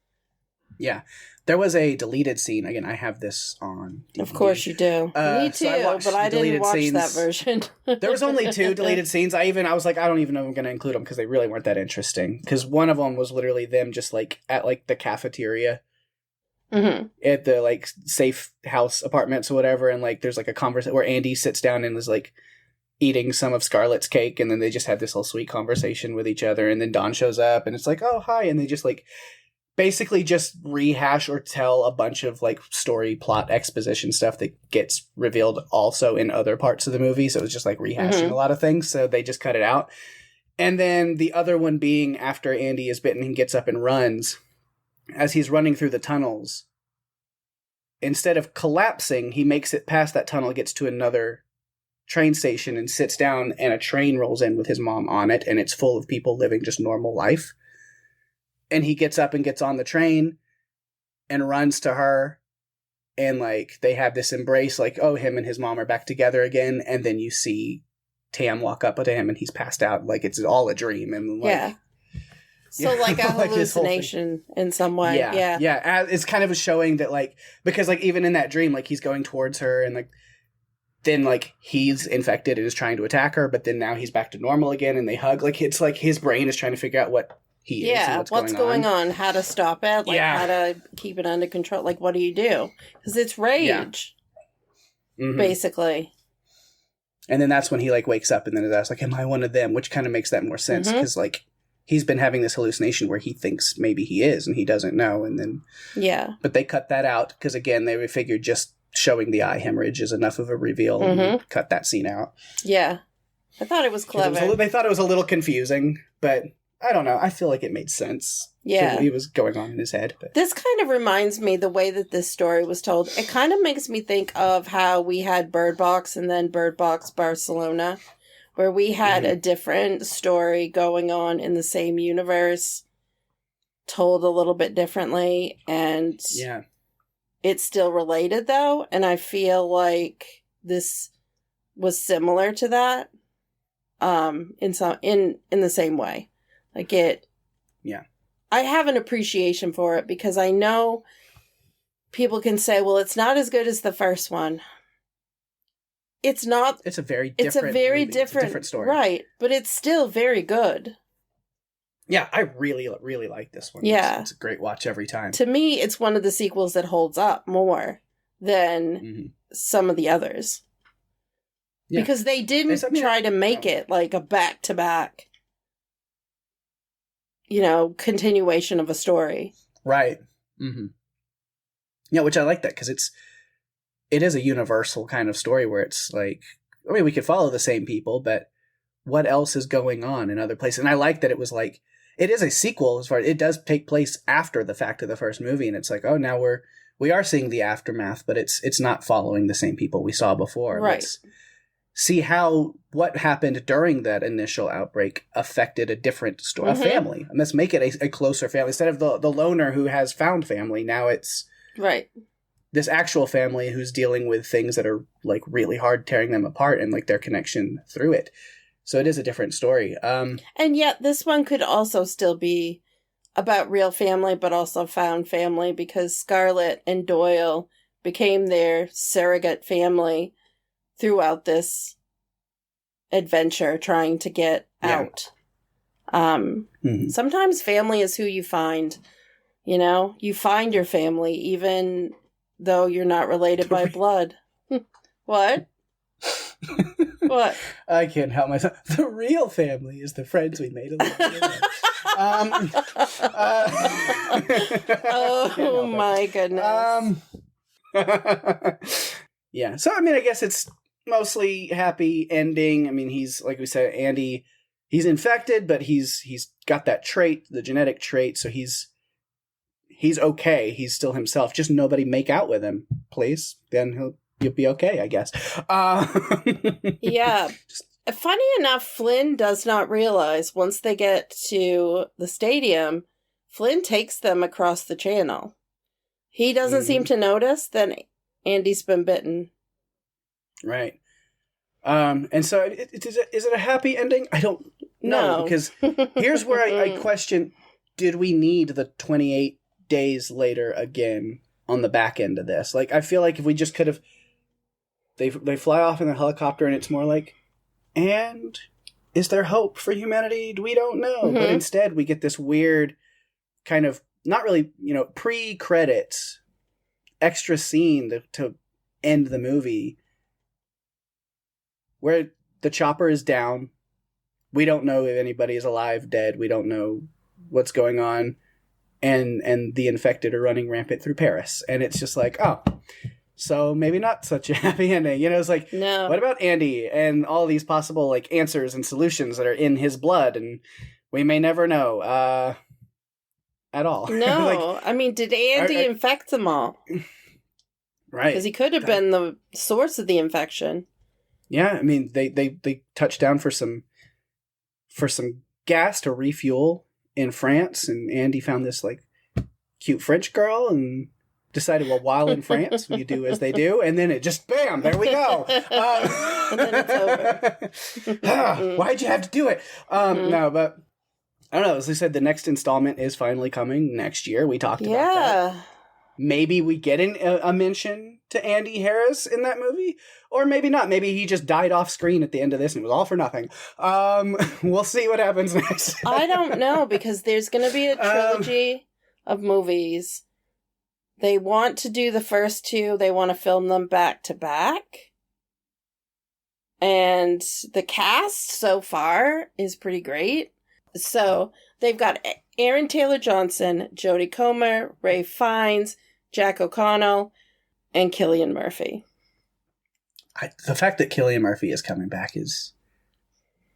Speaker 4: Yeah. There was a deleted scene. Again, I have this on DVD.
Speaker 3: Of course you do. Me too, but I didn't watch that version.
Speaker 4: There was only 2 deleted scenes. I was like, I don't even know if I'm going to include them because they really weren't that interesting. Because one of them was literally them just like at like the cafeteria at the like safe house apartments or whatever. And like there's like a conversation where Andy sits down and is like eating some of Scarlett's cake, and then they just have this whole sweet conversation with each other, and then Dawn shows up and it's like, oh, hi, and they just like basically just rehash or tell a bunch of like story plot exposition stuff that gets revealed also in other parts of the movie. So it's just like rehashing a lot of things. So they just cut it out. And then the other one being after Andy is bitten and gets up and runs, as he's running through the tunnels, instead of collapsing, he makes it past that tunnel, gets to another train station and sits down, and a train rolls in with his mom on it, and it's full of people living just normal life. And he gets up and gets on the train and runs to her, and like they have this embrace, like, oh, him and his mom are back together again. And then you see Tam walk up to him and he's passed out, like it's all a dream. And like,
Speaker 3: so like a
Speaker 4: like
Speaker 3: hallucination in some way.
Speaker 4: Yeah. It's kind of showing that, like, because like even in that dream, like he's going towards her, and like then like he's infected and is trying to attack her, but then now he's back to normal again, and they hug. Like it's like his brain is trying to figure out what he is and
Speaker 3: what's going on, how to stop it, like how to keep it under control. Like, what do you do? Because it's rage, basically.
Speaker 4: And then that's when he like wakes up and then is asked, like, am I one of them? Which kind of makes that more sense, because like he's been having this hallucination where he thinks maybe he is and he doesn't know. And then but they cut that out because again they figured just showing the eye hemorrhage is enough of a reveal, and cut that scene out.
Speaker 3: I thought it was clever.
Speaker 4: They thought it was a little confusing, but I don't know. I feel like it made sense. It was going on in his head. But.
Speaker 3: This kind of reminds me, the way that this story was told, it kind of makes me think of how we had Bird Box and then Bird Box Barcelona, where we had a different story going on in the same universe, told a little bit differently, and it's still related though, and I feel like this was similar to that, in the same way. Like it, I have an appreciation for it because I know people can say, well, it's not as good as the first one. It's not.
Speaker 4: It's a very different movie. It's a different story.
Speaker 3: Right, but it's still very good.
Speaker 4: Yeah, I really, really like this one.
Speaker 3: Yeah.
Speaker 4: It's a great watch every time.
Speaker 3: To me, it's one of the sequels that holds up more than some of the others. Yeah. Because they didn't try to make it like a back-to-back, continuation of a story.
Speaker 4: Right. Yeah, which I like that because it is a universal kind of story where it's like, I mean, we could follow the same people, but what else is going on in other places? And I like that it was like, it is a sequel as far as it does take place after the fact of the first movie. And it's like, oh, now we are seeing the aftermath, but it's not following the same people we saw before.
Speaker 3: Right.
Speaker 4: Let's see what happened during that initial outbreak affected a different story, a family. And let's make it a closer family. Instead of the loner who has found family, now it's this actual family who's dealing with things that are like really hard, tearing them apart, and like their connection through it. So it is a different story. And
Speaker 3: yet this one could also still be about real family, but also found family, because Scarlett and Doyle became their surrogate family throughout this adventure trying to get out. Sometimes family is who you find. You find your family even though you're not related by blood. What? What?
Speaker 4: I can't help myself. The real family is the friends we made along the way.
Speaker 3: Oh my goodness.
Speaker 4: Yeah. So I mean, I guess it's mostly happy ending. I mean, he's, like we said, Andy, he's infected, but he's got that trait, the genetic trait, so he's okay. He's still himself. Just nobody make out with him, please. Then you'll be okay, I guess.
Speaker 3: Yeah. Funny enough, Flynn does not realize once they get to the stadium, Flynn takes them across the channel. He doesn't seem to notice that Andy's been bitten. Right.
Speaker 4: And so is it a happy ending? I don't know. Because here's where I question, did we need the 28 days later again on the back end of this? Like, I feel like if we just could have, they fly off in the helicopter and it's more like, and is there hope for humanity? We don't know. But instead we get this weird kind of, not really, pre-credits extra scene to end the movie where the chopper is down. We don't know if anybody is alive, dead. We don't know what's going on. and the infected are running rampant through Paris. And it's just like, oh, so maybe not such a happy ending. You know, it's like,
Speaker 3: No.
Speaker 4: What about Andy and all these possible like answers and solutions that are in his blood, and we may never know at all.
Speaker 3: No,
Speaker 4: Like,
Speaker 3: I mean, did Andy infect them all?
Speaker 4: right?
Speaker 3: Because he could have been the source of the infection.
Speaker 4: Yeah, I mean, they touched down for some gas to refuel in France, and Andy found this like cute French girl and decided, well, while in France, you do as they do, and then it just bam, there we go.
Speaker 3: And then it's over.
Speaker 4: Why'd you have to do it? No, but I don't know. As I said, the next installment is finally coming next year. We talked about that. Maybe we get a mention to Andy Harris in that movie, or maybe not. Maybe he just died off screen at the end of this and it was all for nothing. We'll see what happens next.
Speaker 3: I don't know, because there's going to be a trilogy of movies. They want to do the first two. They want to film them back to back. And the cast so far is pretty great. So they've got Aaron Taylor Johnson, Jodie Comer, Ray Fiennes, Jack O'Connell, and Cillian Murphy.
Speaker 4: The fact that Cillian Murphy is coming back is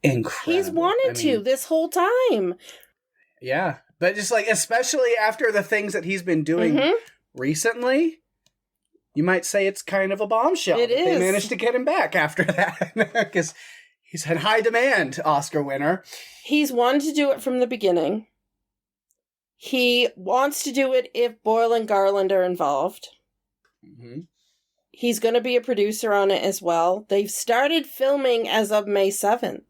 Speaker 4: incredible.
Speaker 3: He's wanted to this whole time.
Speaker 4: Yeah. But just like, especially after the things that he's been doing recently, you might say it's kind of a bombshell.
Speaker 3: It is.
Speaker 4: They managed to get him back after that because he's had high demand, Oscar winner.
Speaker 3: He's wanted to do it from the beginning. He wants to do it if Boyle and Garland are involved.
Speaker 4: Mm-hmm.
Speaker 3: He's going to be a producer on it as well. They've started filming as of May 7th.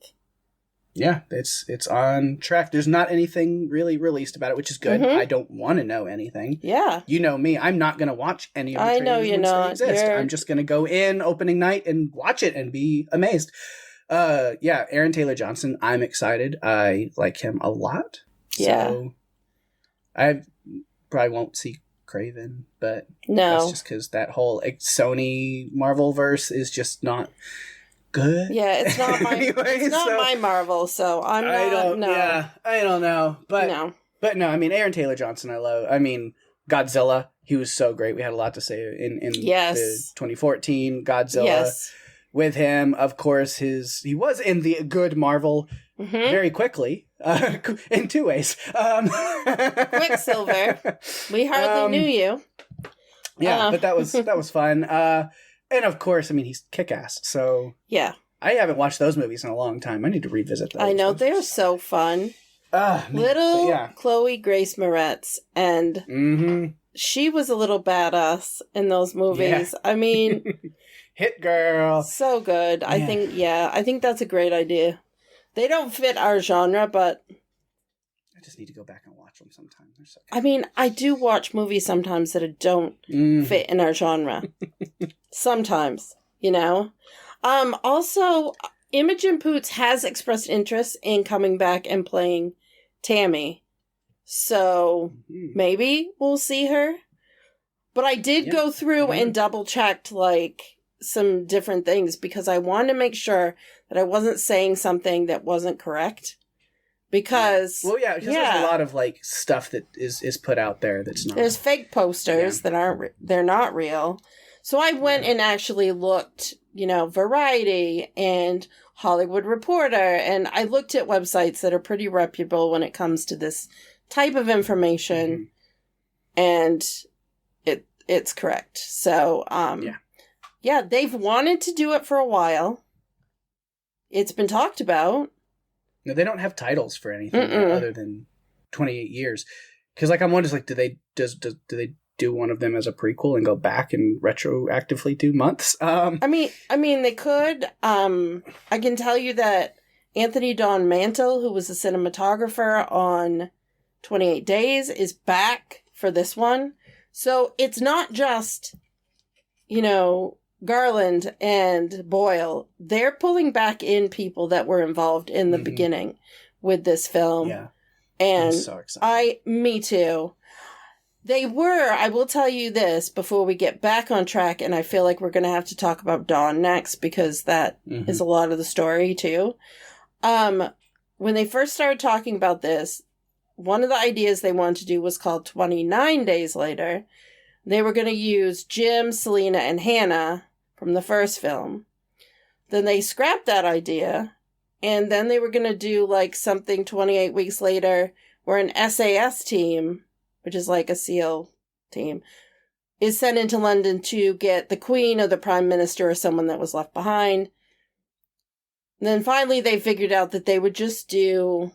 Speaker 4: Yeah, it's on track. There's not anything really released about it, which is good. I don't want to know anything.
Speaker 3: Yeah.
Speaker 4: You know me. I'm not going to watch any of the
Speaker 3: I know
Speaker 4: trailers
Speaker 3: you're
Speaker 4: once
Speaker 3: not.
Speaker 4: they exist. I'm just going to go in opening night and watch it and be amazed. Yeah, Aaron Taylor Johnson, I'm excited. I like him a lot.
Speaker 3: Yeah.
Speaker 4: So I probably won't see Craven, but
Speaker 3: No.
Speaker 4: that's just because that whole Sony Marvel verse is just not good.
Speaker 3: Yeah, it's not my
Speaker 4: anyway,
Speaker 3: it's not my Marvel, so I'm not.
Speaker 4: I don't know, but no. I mean, Aaron Taylor Johnson, I love. I mean, Godzilla, he was so great. We had a lot to say in the 2014 Godzilla with him. Of course, he was in the good Marvel very quickly in two ways.
Speaker 3: Quicksilver, we hardly knew you.
Speaker 4: Yeah, but that was fun. And of course, I mean, he's kick-ass. So
Speaker 3: yeah,
Speaker 4: I haven't watched those movies in a long time. I need to revisit those.
Speaker 3: I know, they're so fun. Little Chloe Grace Moretz, and she was a little badass in those movies. Yeah. I mean,
Speaker 4: hit girl,
Speaker 3: so good. Yeah. I think that's a great idea. They don't fit our genre, but
Speaker 4: I just need to go back and watch them sometime. They're so good.
Speaker 3: I mean, I do watch movies sometimes that don't fit in our genre. Sometimes, you know. Also, Imogen Poots has expressed interest in coming back and playing Tammy. So maybe we'll see her. But I did go through and double checked like some different things because I wanted to make sure that I wasn't saying something that wasn't correct. Because
Speaker 4: because there's a lot of like stuff that is put out there that's not.
Speaker 3: There's fake posters that they're not real. So I went and actually looked, Variety and Hollywood Reporter, and I looked at websites that are pretty reputable when it comes to this type of information, and it's correct. So they've wanted to do it for a while. It's been talked about.
Speaker 4: No, they don't have titles for anything other than 28 years. Because I'm wondering, do they do one of them as a prequel and go back and retroactively do months?
Speaker 3: I mean, they could. I can tell you that Anthony Don Mantle, who was the cinematographer on 28 Days, is back for this one. So it's not just, Garland and Boyle. They're pulling back in people that were involved in the beginning with this film.
Speaker 4: Yeah.
Speaker 3: And
Speaker 4: I'm so excited.
Speaker 3: Me too. They were, I will tell you this before we get back on track, and I feel like we're going to have to talk about Dawn next because that is a lot of the story too. When they first started talking about this, one of the ideas they wanted to do was called 29 Days Later. They were going to use Jim, Selena, and Hannah from the first film. Then they scrapped that idea, and then they were going to do like something 28 weeks later where an SAS team, which is like a SEAL team, is sent into London to get the Queen or the Prime Minister or someone that was left behind. And then finally they figured out that they would just do,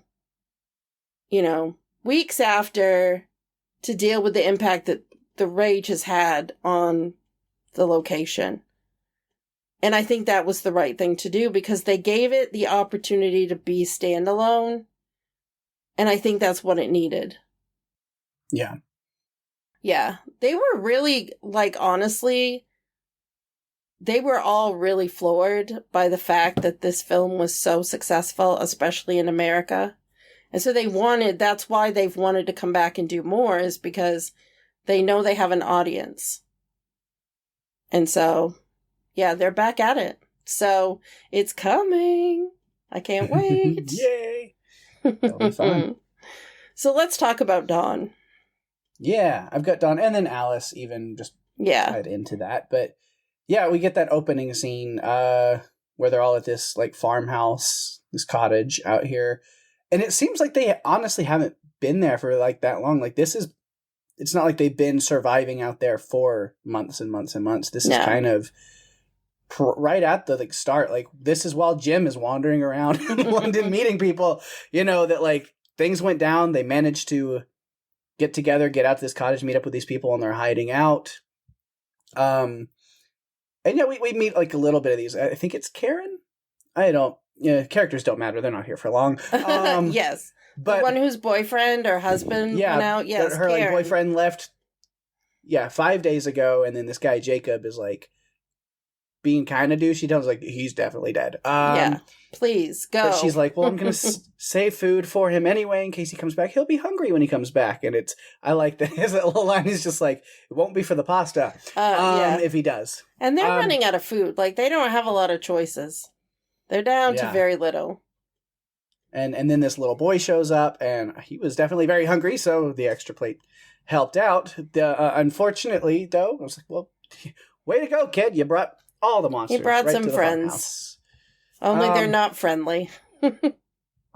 Speaker 3: weeks after to deal with the impact that the rage has had on the location. And I think that was the right thing to do because they gave it the opportunity to be standalone. And I think that's what it needed.
Speaker 4: Yeah.
Speaker 3: Yeah. They were really, honestly, they were all really floored by the fact that this film was so successful, especially in America. And so that's why they've wanted to come back and do more, is because they know they have an audience. And so, yeah, they're back at it. So it's coming. I can't wait.
Speaker 4: Yay. That'll be fun.
Speaker 3: So let's talk about Dawn.
Speaker 4: Yeah, I've got Dawn and then Alice even just tied into that. But yeah, we get that opening scene where they're all at this farmhouse, this cottage out here. And it seems like they honestly haven't been there for that long. It's not like they've been surviving out there for months and months and months. This is kind of right at the start. This is while Jim is wandering around London meeting people, that things went down. They managed to get together, get out to this cottage, meet up with these people, and they're hiding out. And yeah, we meet a little bit of these. I think it's Karen. Characters don't matter. They're not here for long.
Speaker 3: Yes.
Speaker 4: But
Speaker 3: the one whose boyfriend or husband went out. Yes,
Speaker 4: her
Speaker 3: Karen.
Speaker 4: boyfriend left 5 days ago, and then this guy Jacob is being kind of douchey. He tells he's definitely dead.
Speaker 3: Please go.
Speaker 4: But she's like, well, I'm gonna save food for him anyway in case he comes back. He'll be hungry when he comes back. And I like that his little line is just it won't be for the pasta if he does.
Speaker 3: And they're running out of food. They don't have a lot of choices. They're down to very little.
Speaker 4: And then this little boy shows up, and he was definitely very hungry, so the extra plate helped out. Unfortunately, though, I was like, well, way to go, kid. You brought all the monsters.
Speaker 3: You brought
Speaker 4: right
Speaker 3: some
Speaker 4: to the
Speaker 3: friends.
Speaker 4: farmhouse.
Speaker 3: Only they're not friendly.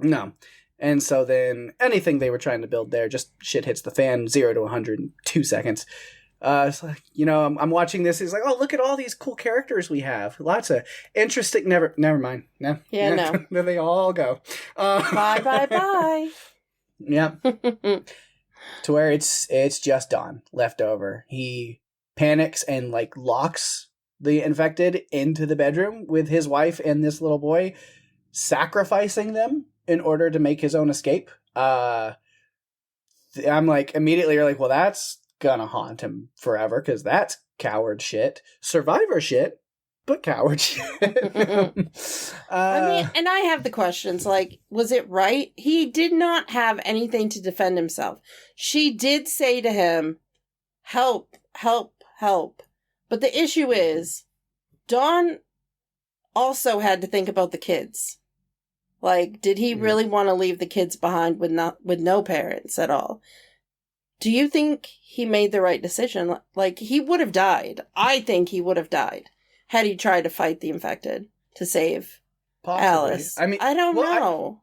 Speaker 4: No. And so then anything they were trying to build there, just shit hits the fan, 0 to 100 in 2 seconds. It's I'm watching this. He's like, oh, look at all these cool characters we have. Lots of interesting. Never mind. No.
Speaker 3: Yeah, no.
Speaker 4: There they all go.
Speaker 3: Bye.
Speaker 4: Yeah. To where it's just Don left over. He panics and locks the infected into the bedroom with his wife and this little boy, sacrificing them in order to make his own escape. I'm immediately you're well, that's gonna haunt him forever because that's coward shit, survivor shit, but coward shit.
Speaker 3: And I have the questions was it right? He did not have anything to defend himself. She did say to him, help, but the issue is Dawn also had to think about the kids. Did he really want to leave the kids behind with no parents at all? Do you think he made the right decision? He would have died. I think he would have died had he tried to fight the infected to save Alice. I don't know.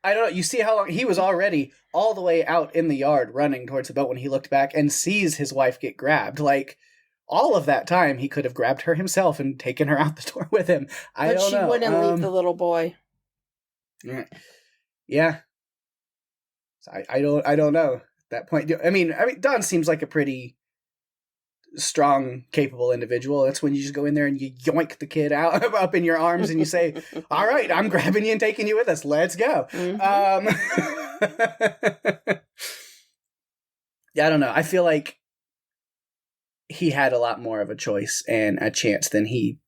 Speaker 4: I don't know. You see how long he was already all the way out in the yard running towards the boat when he looked back and sees his wife get grabbed. All of that time, he could have grabbed her himself and taken her out the door with him.
Speaker 3: But she wouldn't leave the little boy.
Speaker 4: Yeah. I don't know. At that point, Don seems like a pretty strong, capable individual. That's when you just go in there and you yoink the kid out up in your arms and you say, all right, I'm grabbing you and taking you with us. Let's go. Mm-hmm. Yeah, I don't know. I feel like he had a lot more of a choice and a chance than he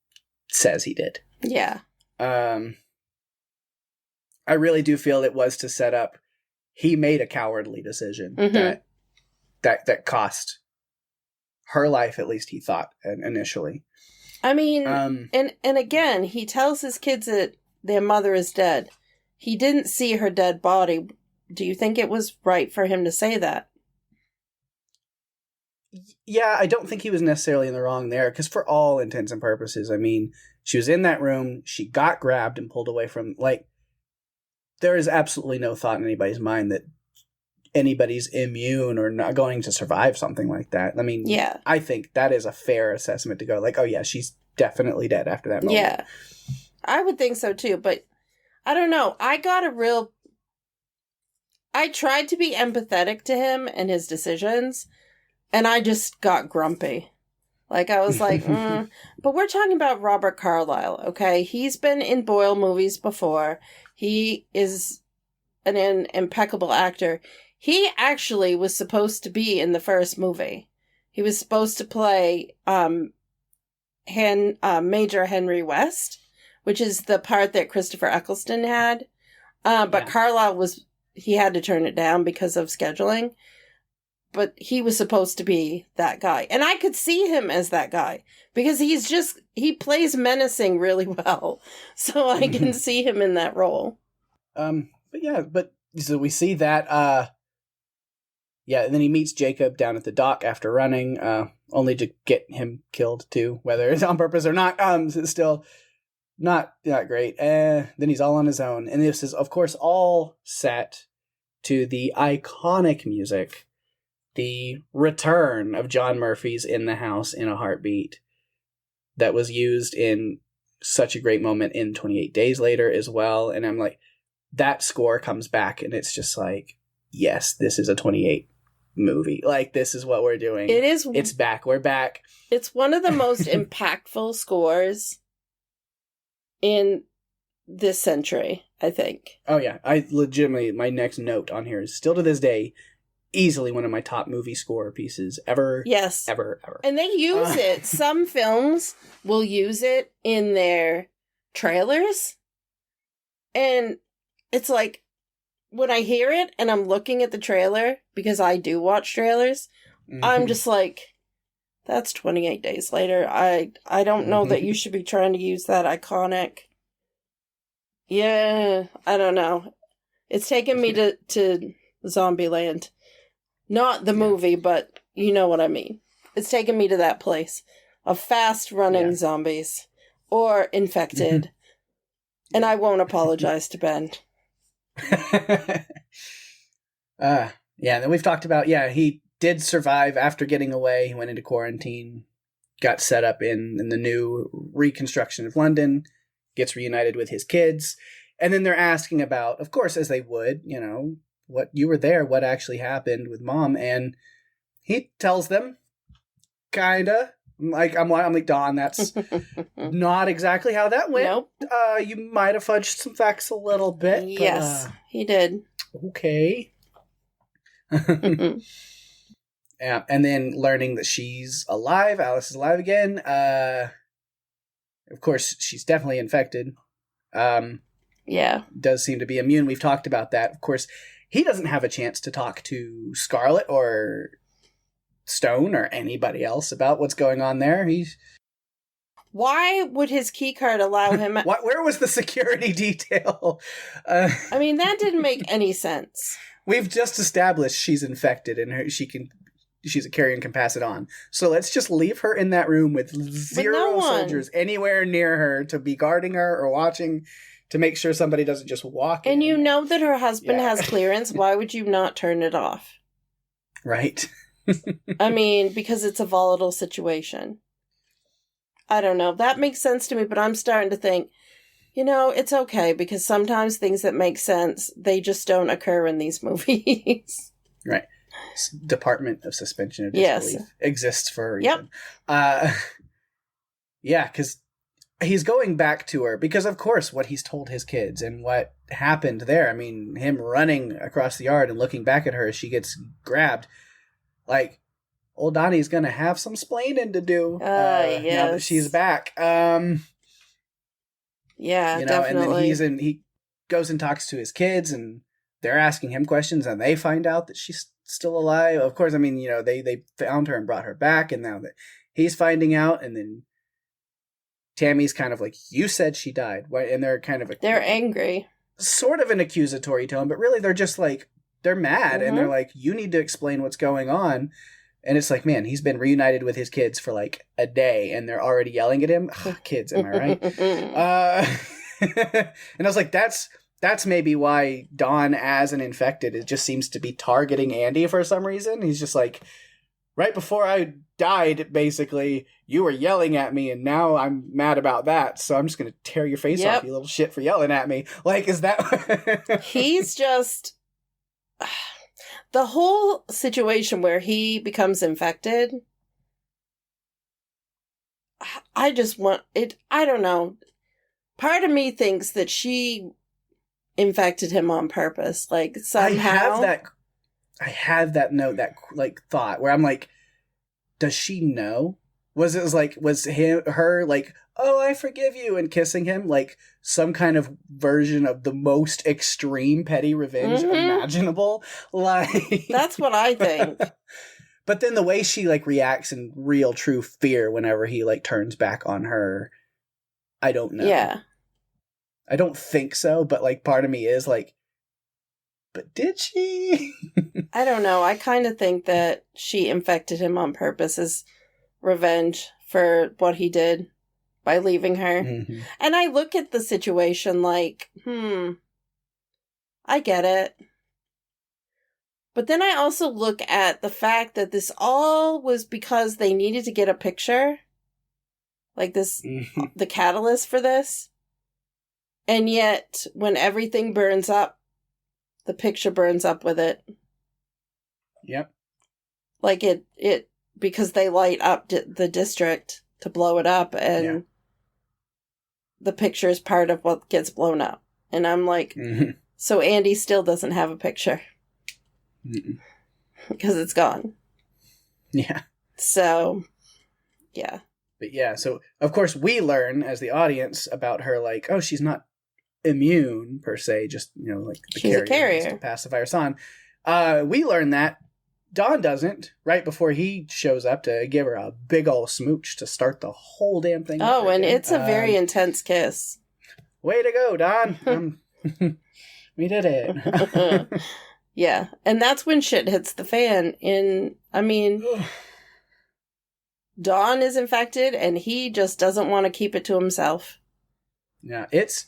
Speaker 4: says he did.
Speaker 3: Yeah.
Speaker 4: I really do feel it was to set up. He made a cowardly decision that cost her life, at least he thought initially.
Speaker 3: And again, he tells his kids that their mother is dead. He didn't see her dead body do you think it was right for him to say that?
Speaker 4: Yeah, I don't think he was necessarily in the wrong there, because for all intents and purposes, I mean, she was in that room, she got grabbed and pulled away from, like, there is absolutely no thought in anybody's mind that anybody's immune or not going to survive something like that. I mean,
Speaker 3: Yeah.
Speaker 4: I think that is a fair assessment to go, like, oh yeah, she's definitely dead after that moment.
Speaker 3: Yeah. I would think so too, but I don't know. I tried to be empathetic to him and his decisions, and I just got grumpy. Like, I was like, But we're talking about Robert Carlyle, okay? He's been in Boyle movies before. He is an impeccable actor. He actually was supposed to be in the first movie. He was supposed to play Major Henry West, which is the part that Christopher Eccleston had. But Carlyle he had to turn it down because of scheduling. But he was supposed to be that guy. And I could see him as that guy. Because he plays menacing really well. So I can see him in that role.
Speaker 4: But so we see that, and then he meets Jacob down at the dock after running, only to get him killed too, whether it's on purpose or not. It's still not great. Then he's all on his own. And this is, of course, all set to the iconic music, the return of John Murphy's In the House in a Heartbeat, that was used in such a great moment in 28 Days Later as well. And I'm like, that score comes back and it's just like, yes, this is a 28 movie. Like, this is what we're doing. It's back. We're back.
Speaker 3: It's one of the most impactful scores in this century, I think.
Speaker 4: Oh yeah. I legitimately, my next note on here is still to this day, easily one of my top movie score pieces ever.
Speaker 3: Yes.
Speaker 4: Ever.
Speaker 3: And they use it. Some films will use it in their trailers. And it's like, when I hear it and I'm looking at the trailer, because I do watch trailers, I'm just like, that's 28 Days Later. I don't know that you should be trying to use that iconic. Yeah, I don't know. It's taken me to Zombieland. Not the movie, but you know what I mean. It's taken me to that place of fast-running zombies or infected. And I won't apologize to Ben.
Speaker 4: Then we've talked about, he did survive after getting away. He went into quarantine, got set up in the new reconstruction of London, gets reunited with his kids. And then they're asking about, of course, as they would, what you were there, what actually happened with Mom. And he tells them, kinda. I'm like, Don, that's not exactly how that went.
Speaker 3: Nope.
Speaker 4: You might have fudged some facts a little bit.
Speaker 3: Yes, he did.
Speaker 4: Okay. Yeah, and then learning that she's alive, Alice is alive again. Of course, she's definitely infected. Does seem to be immune. We've talked about that. Of course, he doesn't have a chance to talk to Scarlet or Stone or anybody else about what's going on there.
Speaker 3: Why would his key card allow him?
Speaker 4: Where was the security detail?
Speaker 3: I mean, that didn't make any sense.
Speaker 4: We've just established she's infected and she's a carrier and can pass it on. So let's just leave her in that room with zero soldiers anywhere near her to be guarding her or watching to make sure somebody doesn't just walk in.
Speaker 3: And you know that her husband has clearance. Why would you not turn it off?
Speaker 4: Right.
Speaker 3: I mean, because it's a volatile situation. I don't know. That makes sense to me, but I'm starting to think, it's okay, because sometimes things that make sense, they just don't occur in these movies.
Speaker 4: Right. Department of Suspension of Disbelief exists for a reason. Yep. Because he's going back to her because, of course, what he's told his kids and what happened there. I mean, him running across the yard and looking back at her as she gets grabbed. Like, old Donnie's going to have some splaining to do now that she's back.
Speaker 3: Definitely.
Speaker 4: And then he goes and talks to his kids, and they're asking him questions, and they find out that she's still alive. Of course, I mean, they found her and brought her back, and now that he's finding out, and then Tammy's kind of like, you said she died. And they're kind of...
Speaker 3: They're angry.
Speaker 4: Sort of an accusatory tone, but really they're just like, they're mad and they're like, you need to explain what's going on. And it's like, man, he's been reunited with his kids for like a day and they're already yelling at him. Kids, am I right? And I was like, that's maybe why Don, as an infected, it just seems to be targeting Andy for some reason. He's just like, right before I died, basically, you were yelling at me, and now I'm mad about that, so I'm just going to tear your face off, you little shit, for yelling at me. Like, is that...
Speaker 3: He's just... The whole situation where he becomes infected, I just want... I don't know. Part of me thinks that she infected him on purpose, like, somehow. I have that note, that like thought where I'm like, does she know? Was her like, oh, I forgive you, and kissing him like some kind of version of the most extreme petty revenge imaginable? Like, that's what I think.
Speaker 4: But then the way she like reacts in real true fear whenever he like turns back on her, I don't know.
Speaker 3: Yeah.
Speaker 4: I don't think so, but like part of me is like, but did she?
Speaker 3: I don't know. I kind of think that she infected him on purpose as revenge for what he did by leaving her. Mm-hmm. And I look at the situation like, I get it. But then I also look at the fact that this all was because they needed to get a picture. Like this, the catalyst for this. And yet, when everything burns up, the picture burns up with it.
Speaker 4: Yep.
Speaker 3: Like it because they light up the district to blow it up, and the picture is part of what gets blown up. And I'm like, so Andy still doesn't have a picture. Because it's gone.
Speaker 4: Yeah.
Speaker 3: So, yeah.
Speaker 4: But yeah, so of course we learn as the audience about her, like, oh, she's not immune per se, just, you know, like the
Speaker 3: she's a carrier
Speaker 4: to pass the virus on. We learn that Don doesn't, right before he shows up to give her a big ol' smooch to start the whole damn thing.
Speaker 3: Oh, and it's a very intense kiss.
Speaker 4: Way to go, Don. We did it.
Speaker 3: Yeah, and that's when shit hits the fan. Don is infected and he just doesn't want to keep it to himself.
Speaker 4: Yeah, it's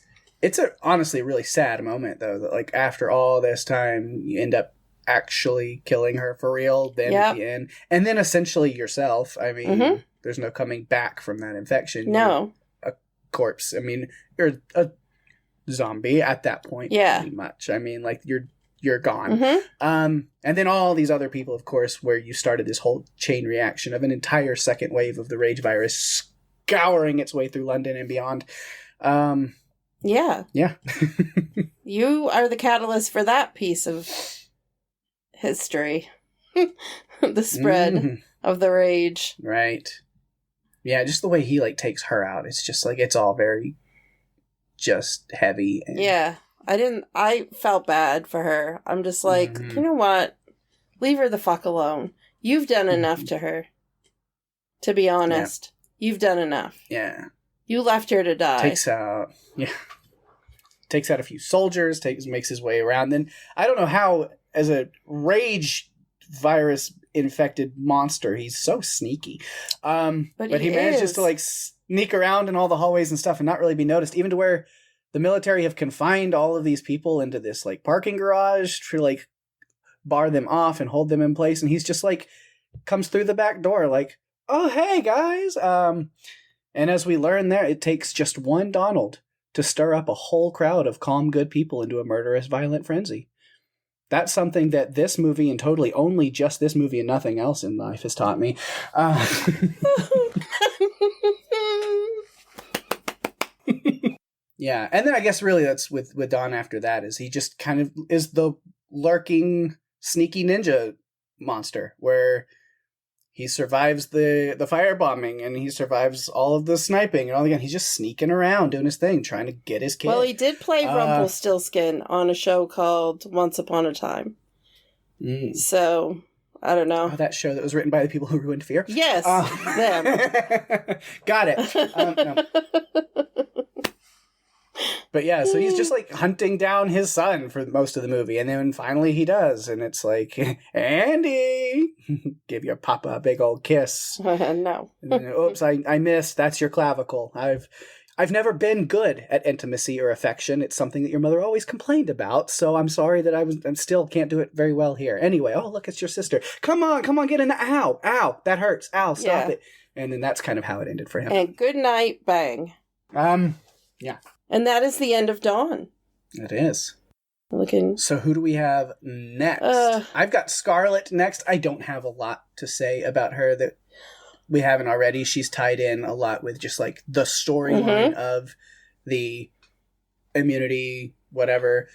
Speaker 4: a honestly really sad moment though, that like after all this time you end up actually killing her for real then at the end, and then essentially yourself. I mean, there's no coming back from that infection.
Speaker 3: No.
Speaker 4: You're a corpse. I mean, you're a zombie at that point.
Speaker 3: Yeah.
Speaker 4: Pretty much. I mean, like you're gone. And then all these other people, of course, where you started this whole chain reaction of an entire second wave of the rage virus scouring its way through London and beyond. Yeah.
Speaker 3: You are the catalyst for that piece of history. The spread of the rage.
Speaker 4: Right. Yeah, just the way he like takes her out. It's just like, it's all very just heavy. And...
Speaker 3: Yeah. I felt bad for her. I'm just like, you know what? Leave her the fuck alone. You've done enough to her. To be honest. Yeah. You've done enough.
Speaker 4: Yeah.
Speaker 3: You left her to die.
Speaker 4: Takes out a few soldiers, makes his way around. Then I don't know how, as a rage virus infected monster, he's so sneaky. But he manages to like sneak around in all the hallways and stuff and not really be noticed, even to where the military have confined all of these people into this like parking garage to like bar them off and hold them in place. And he's just like comes through the back door like, oh, hey guys. And as we learn there, it takes just one Donald to stir up a whole crowd of calm, good people into a murderous, violent frenzy. That's something that this movie, and totally only just this movie and nothing else in life, has taught me. Yeah, and then I guess really that's with Don after that, is he just kind of is the lurking, sneaky ninja monster, where he survives the firebombing, and he survives all of the sniping, and all again, he's just sneaking around doing his thing, trying to get his kid.
Speaker 3: Well, he did play Rumpelstiltskin on a show called Once Upon a Time. So, I don't know.
Speaker 4: Oh, that show that was written by the people who ruined Fear?
Speaker 3: Yes, them.
Speaker 4: Got it. No. But yeah, so he's just like hunting down his son for most of the movie, and then finally he does, and it's like, Andy, give your papa a big old kiss.
Speaker 3: No.
Speaker 4: And then, oops, I missed. That's your clavicle. I've never been good at intimacy or affection. It's something that your mother always complained about, so I'm sorry that I still can't do it very well here. Anyway, oh look, it's your sister. Come on, get in the ow, that hurts. Ow, stop it. And then that's kind of how it ended for him.
Speaker 3: And good night, bang.
Speaker 4: Yeah.
Speaker 3: And that is the end of Dawn.
Speaker 4: It is.
Speaker 3: Looking.
Speaker 4: So who do we have next? I've got Scarlett next. I don't have a lot to say about her that we haven't already. She's tied in a lot with just like the storyline of the immunity, whatever.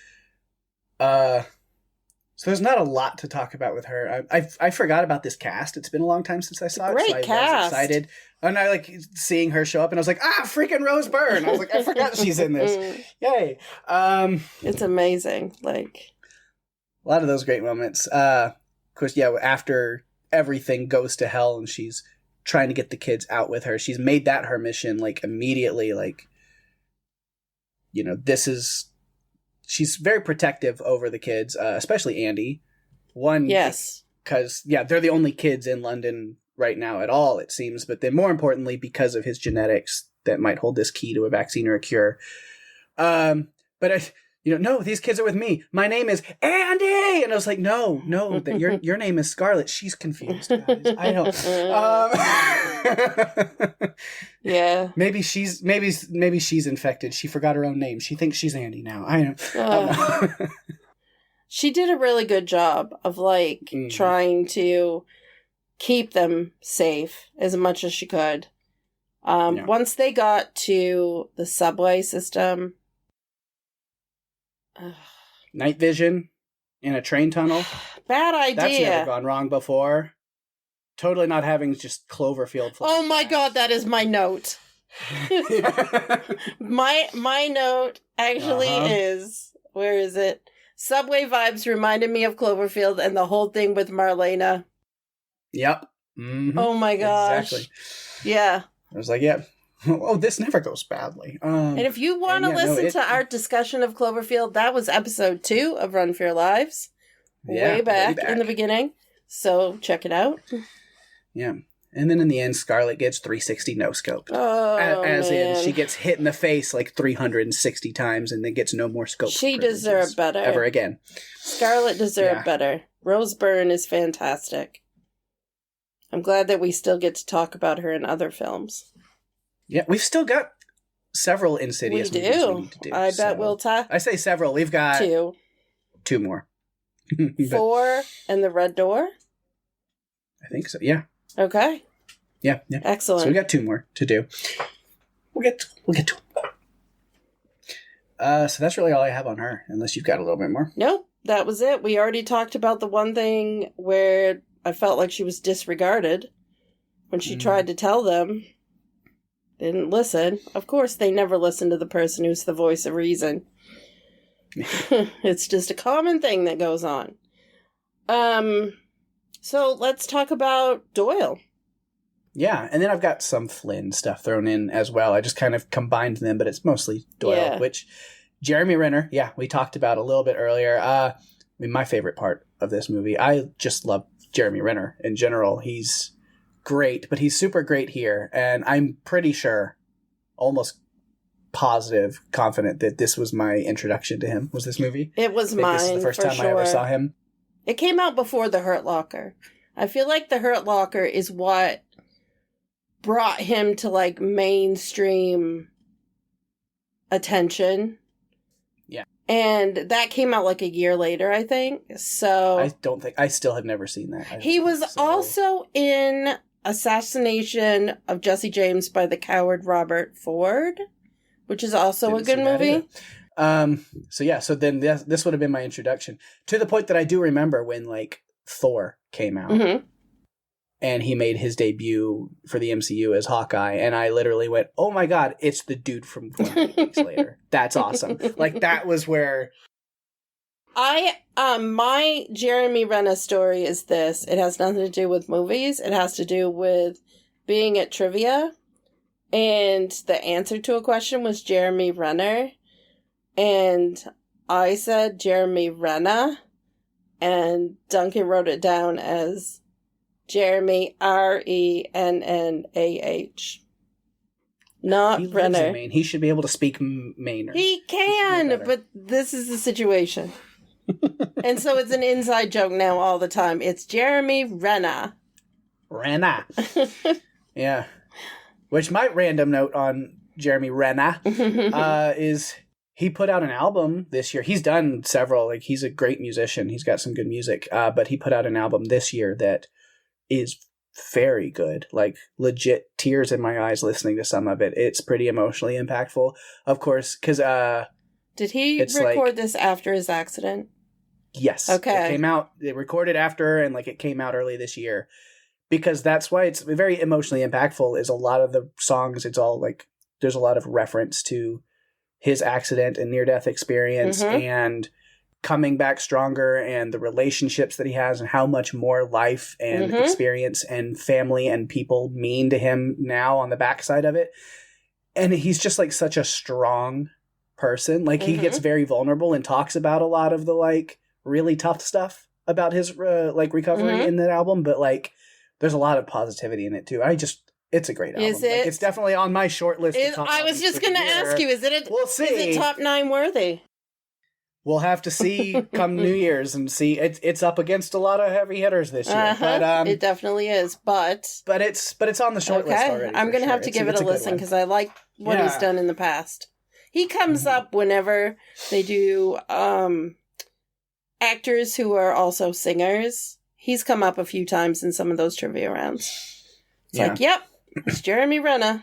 Speaker 4: So there's not a lot to talk about with her. I forgot about this cast. It's been a long time since I saw it.
Speaker 3: Great
Speaker 4: so I
Speaker 3: cast.
Speaker 4: was excited. And I like seeing her show up and I was like, freaking Rose Byrne. I was like, I forgot she's in this. Yay.
Speaker 3: It's amazing. Like
Speaker 4: a lot of those great moments. Of course, yeah, after everything goes to hell and she's trying to get the kids out with her, she's made that her mission, like immediately, like, you know, she's very protective over the kids, especially Andy.
Speaker 3: Yes.
Speaker 4: Because, yeah, they're the only kids in London right now at all, it seems. But then more importantly, because of his genetics that might hold this key to a vaccine or a cure. But no, these kids are with me. My name is Andy! And I was like, no, that your name is Scarlett. She's confused, guys. I know.
Speaker 3: Yeah.
Speaker 4: Maybe she's infected. She forgot her own name. She thinks she's Andy now. I know.
Speaker 3: She did a really good job of like trying to keep them safe as much as she could. Once they got to the subway system,
Speaker 4: night vision in a train tunnel.
Speaker 3: Bad idea.
Speaker 4: That's never gone wrong before. Totally not having just Cloverfield.
Speaker 3: Oh my god, that is my note. my note actually is, where is it? Subway vibes reminded me of Cloverfield and the whole thing with Marlena.
Speaker 4: Yep. Mm-hmm.
Speaker 3: Oh my gosh.
Speaker 4: Exactly.
Speaker 3: Yeah.
Speaker 4: I was like, yeah. Oh, this never goes badly.
Speaker 3: And if you want to listen to our discussion of Cloverfield, that was episode 2 of Run for Your Lives. Way back in the beginning. So check it out.
Speaker 4: Yeah. And then in the end, Scarlett gets 360 no scope.
Speaker 3: Oh,
Speaker 4: as
Speaker 3: man.
Speaker 4: in, she gets hit in the face like 360 times and then gets no more scope.
Speaker 3: She deserved better.
Speaker 4: Ever again.
Speaker 3: Scarlett deserved better. Rose Byrne is fantastic. I'm glad that we still get to talk about her in other films.
Speaker 4: Yeah, we've still got several Insidious movies we need to do.
Speaker 3: I bet we'll talk.
Speaker 4: I say several. We've got
Speaker 3: 2
Speaker 4: more.
Speaker 3: 4 and the Red Door?
Speaker 4: I think so, yeah.
Speaker 3: Okay.
Speaker 4: Yeah.
Speaker 3: Excellent.
Speaker 4: So we got 2 more to do. We'll get to them. So that's really all I have on her, unless you've got a little bit more.
Speaker 3: Nope, that was it. We already talked about the one thing where I felt like she was disregarded when she tried to tell them. They didn't listen. Of course, they never listen to the person who's the voice of reason. It's just a common thing that goes on. So let's talk about Doyle.
Speaker 4: Yeah, and then I've got some Flynn stuff thrown in as well. I just kind of combined them, but it's mostly Doyle, which Jeremy Renner, we talked about a little bit earlier. My favorite part of this movie. I just love Jeremy Renner in general. He's great, but he's super great here, and I'm pretty sure, almost positive, confident that this was my introduction to him, was this movie.
Speaker 3: It was mine,
Speaker 4: this is the first time
Speaker 3: sure.
Speaker 4: I ever saw him.
Speaker 3: It came out before The Hurt Locker. I feel like The Hurt Locker is what brought him to, like, mainstream attention.
Speaker 4: Yeah.
Speaker 3: And that came out, like, a year later, I think. So
Speaker 4: I still have never seen that.
Speaker 3: He was also in Assassination of Jesse James by the Coward Robert Ford, which is also a good movie.
Speaker 4: So then this would have been my introduction, to the point that I do remember when, like, Thor came out and he made his debut for the MCU as Hawkeye, and I literally went, oh my god, it's the dude from 28 Weeks Later. That's awesome. Like, that was where
Speaker 3: my Jeremy Renner story is this. It has nothing to do with movies. It has to do with being at trivia, and the answer to a question was Jeremy Renner. And I said Jeremy Renner, and Duncan wrote it down as Jeremy Rennah. Not
Speaker 4: He lives
Speaker 3: Renner.
Speaker 4: in Maine. He should be able to speak Mainer.
Speaker 3: He can, but this is the situation. And so it's an inside joke now all the time. It's Jeremy Renner.
Speaker 4: Renner. Yeah. Which my random note on Jeremy Renner is he put out an album this year. He's done several. Like, he's a great musician. He's got some good music. But he put out an album this year that is very good. Like, legit tears in my eyes listening to some of it. It's pretty emotionally impactful. Of course, because
Speaker 3: did he record this after his accident?
Speaker 4: Yes.
Speaker 3: Okay.
Speaker 4: It came out, they recorded after, and like it came out early this year. Because that's why it's very emotionally impactful, is a lot of the songs, it's all like, there's a lot of reference to his accident and near-death experience and coming back stronger, and the relationships that he has, and how much more life and experience and family and people mean to him now on the backside of it. And he's just like such a strong person. Like, he gets very vulnerable and talks about a lot of the like really tough stuff about his like recovery in that album, but like there's a lot of positivity in it too. It's a great album.
Speaker 3: Is it?
Speaker 4: Like, it's definitely on my short list.
Speaker 3: I was just going to ask you,
Speaker 4: We'll see.
Speaker 3: Is it top 9 worthy?
Speaker 4: We'll have to see come New Year's and see. It's up against a lot of heavy hitters this year, but
Speaker 3: it definitely is. But
Speaker 4: it's on the short list already.
Speaker 3: I'm going to have to give it a listen, because I like what he's done in the past. He comes up whenever they do actors who are also singers. He's come up a few times in some of those trivia rounds. It's like, yep, it's Jeremy Renner.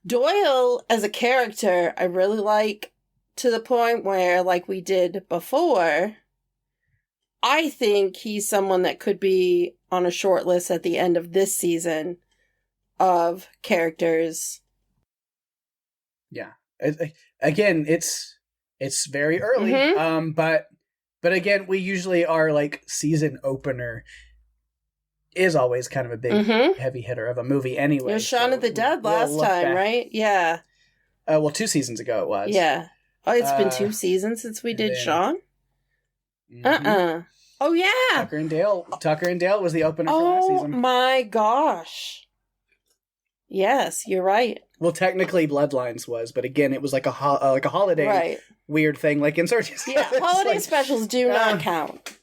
Speaker 3: Doyle as a character, I really like, to the point where, like we did before, I think he's someone that could be on a short list at the end of this season of characters.
Speaker 4: Yeah. Again, it's very early, but again, we usually are like season opener is always kind of a big heavy hitter of a movie anyway.
Speaker 3: It was Shaun of the Dead last time, back. Right? Yeah.
Speaker 4: Well, 2 seasons ago it was.
Speaker 3: Yeah. Oh, it's been 2 seasons since we did Shaun? Oh, yeah.
Speaker 4: Tucker and Dale was the opener for last season.
Speaker 3: Oh, my gosh. Yes, you're right.
Speaker 4: Well, technically Bloodlines was, but again, it was like a holiday weird thing, like Insurgency.
Speaker 3: Yeah, holiday specials do not count.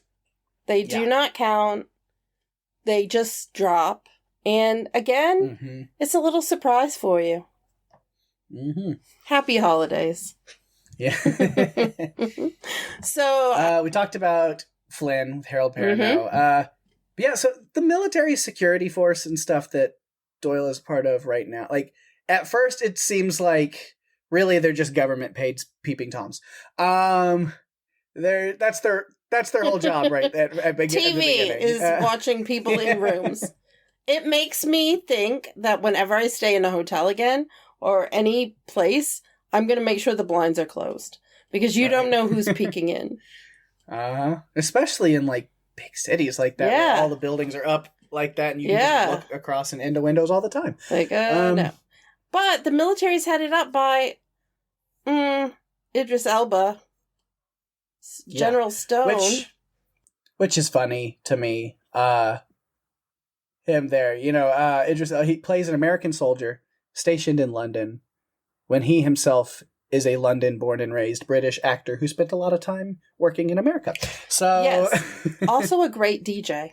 Speaker 3: They do not count. They just drop. And again, it's a little surprise for you. Happy holidays.
Speaker 4: Yeah.
Speaker 3: So
Speaker 4: we talked about Flynn with Harold Perrineau. Yeah, so the military security force and stuff that Doyle is part of right now, like, at first it seems like really they're just government paid peeping toms. That's their whole job, right? At
Speaker 3: TV is watching people in rooms. It makes me think that whenever I stay in a hotel again or any place, I'm going to make sure the blinds are closed, because you don't know who's peeking in.
Speaker 4: Especially in like big cities like that, where all the buildings are up like that, and you can just look across and into windows all the time.
Speaker 3: Like, no. But the military's headed up by Idris Elba, General Stone.
Speaker 4: Which is funny to me. Him there, Idris, he plays an American soldier stationed in London when he himself is a London born and raised British actor who spent a lot of time working in America. So
Speaker 3: yes. Also a great DJ.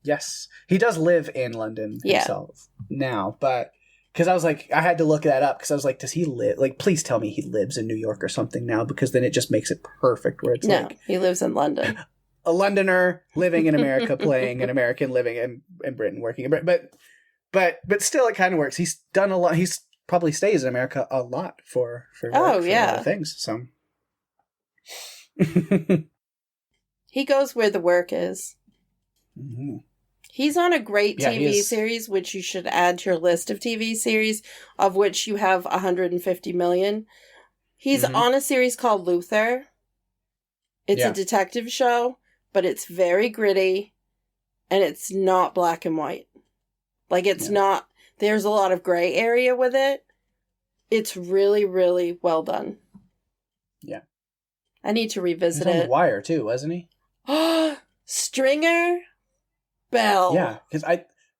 Speaker 4: Yes. He does live in London himself now, but because I was like, I had to look that up, because I was like, does he live? Like, please tell me he lives in New York or something now, because then it just makes it perfect. Where it's like,
Speaker 3: he lives in London.
Speaker 4: A Londoner living in America, playing an American living in Britain, working in Britain. But still, it kind of works. He's done a lot. He's probably stays in America a lot for work, for a lot of things. So
Speaker 3: he goes where the work is. He's on a great TV series, which you should add to your list of TV series, of which you have 150 million. He's on a series called Luther. It's a detective show, but it's very gritty, and it's not black and white. Like, it's not, there's a lot of gray area with it, It's really, really well done.
Speaker 4: Yeah.
Speaker 3: I need to revisit
Speaker 4: He's on
Speaker 3: it.
Speaker 4: The Wire, too, wasn't he?
Speaker 3: Stringer Bell.
Speaker 4: Yeah, because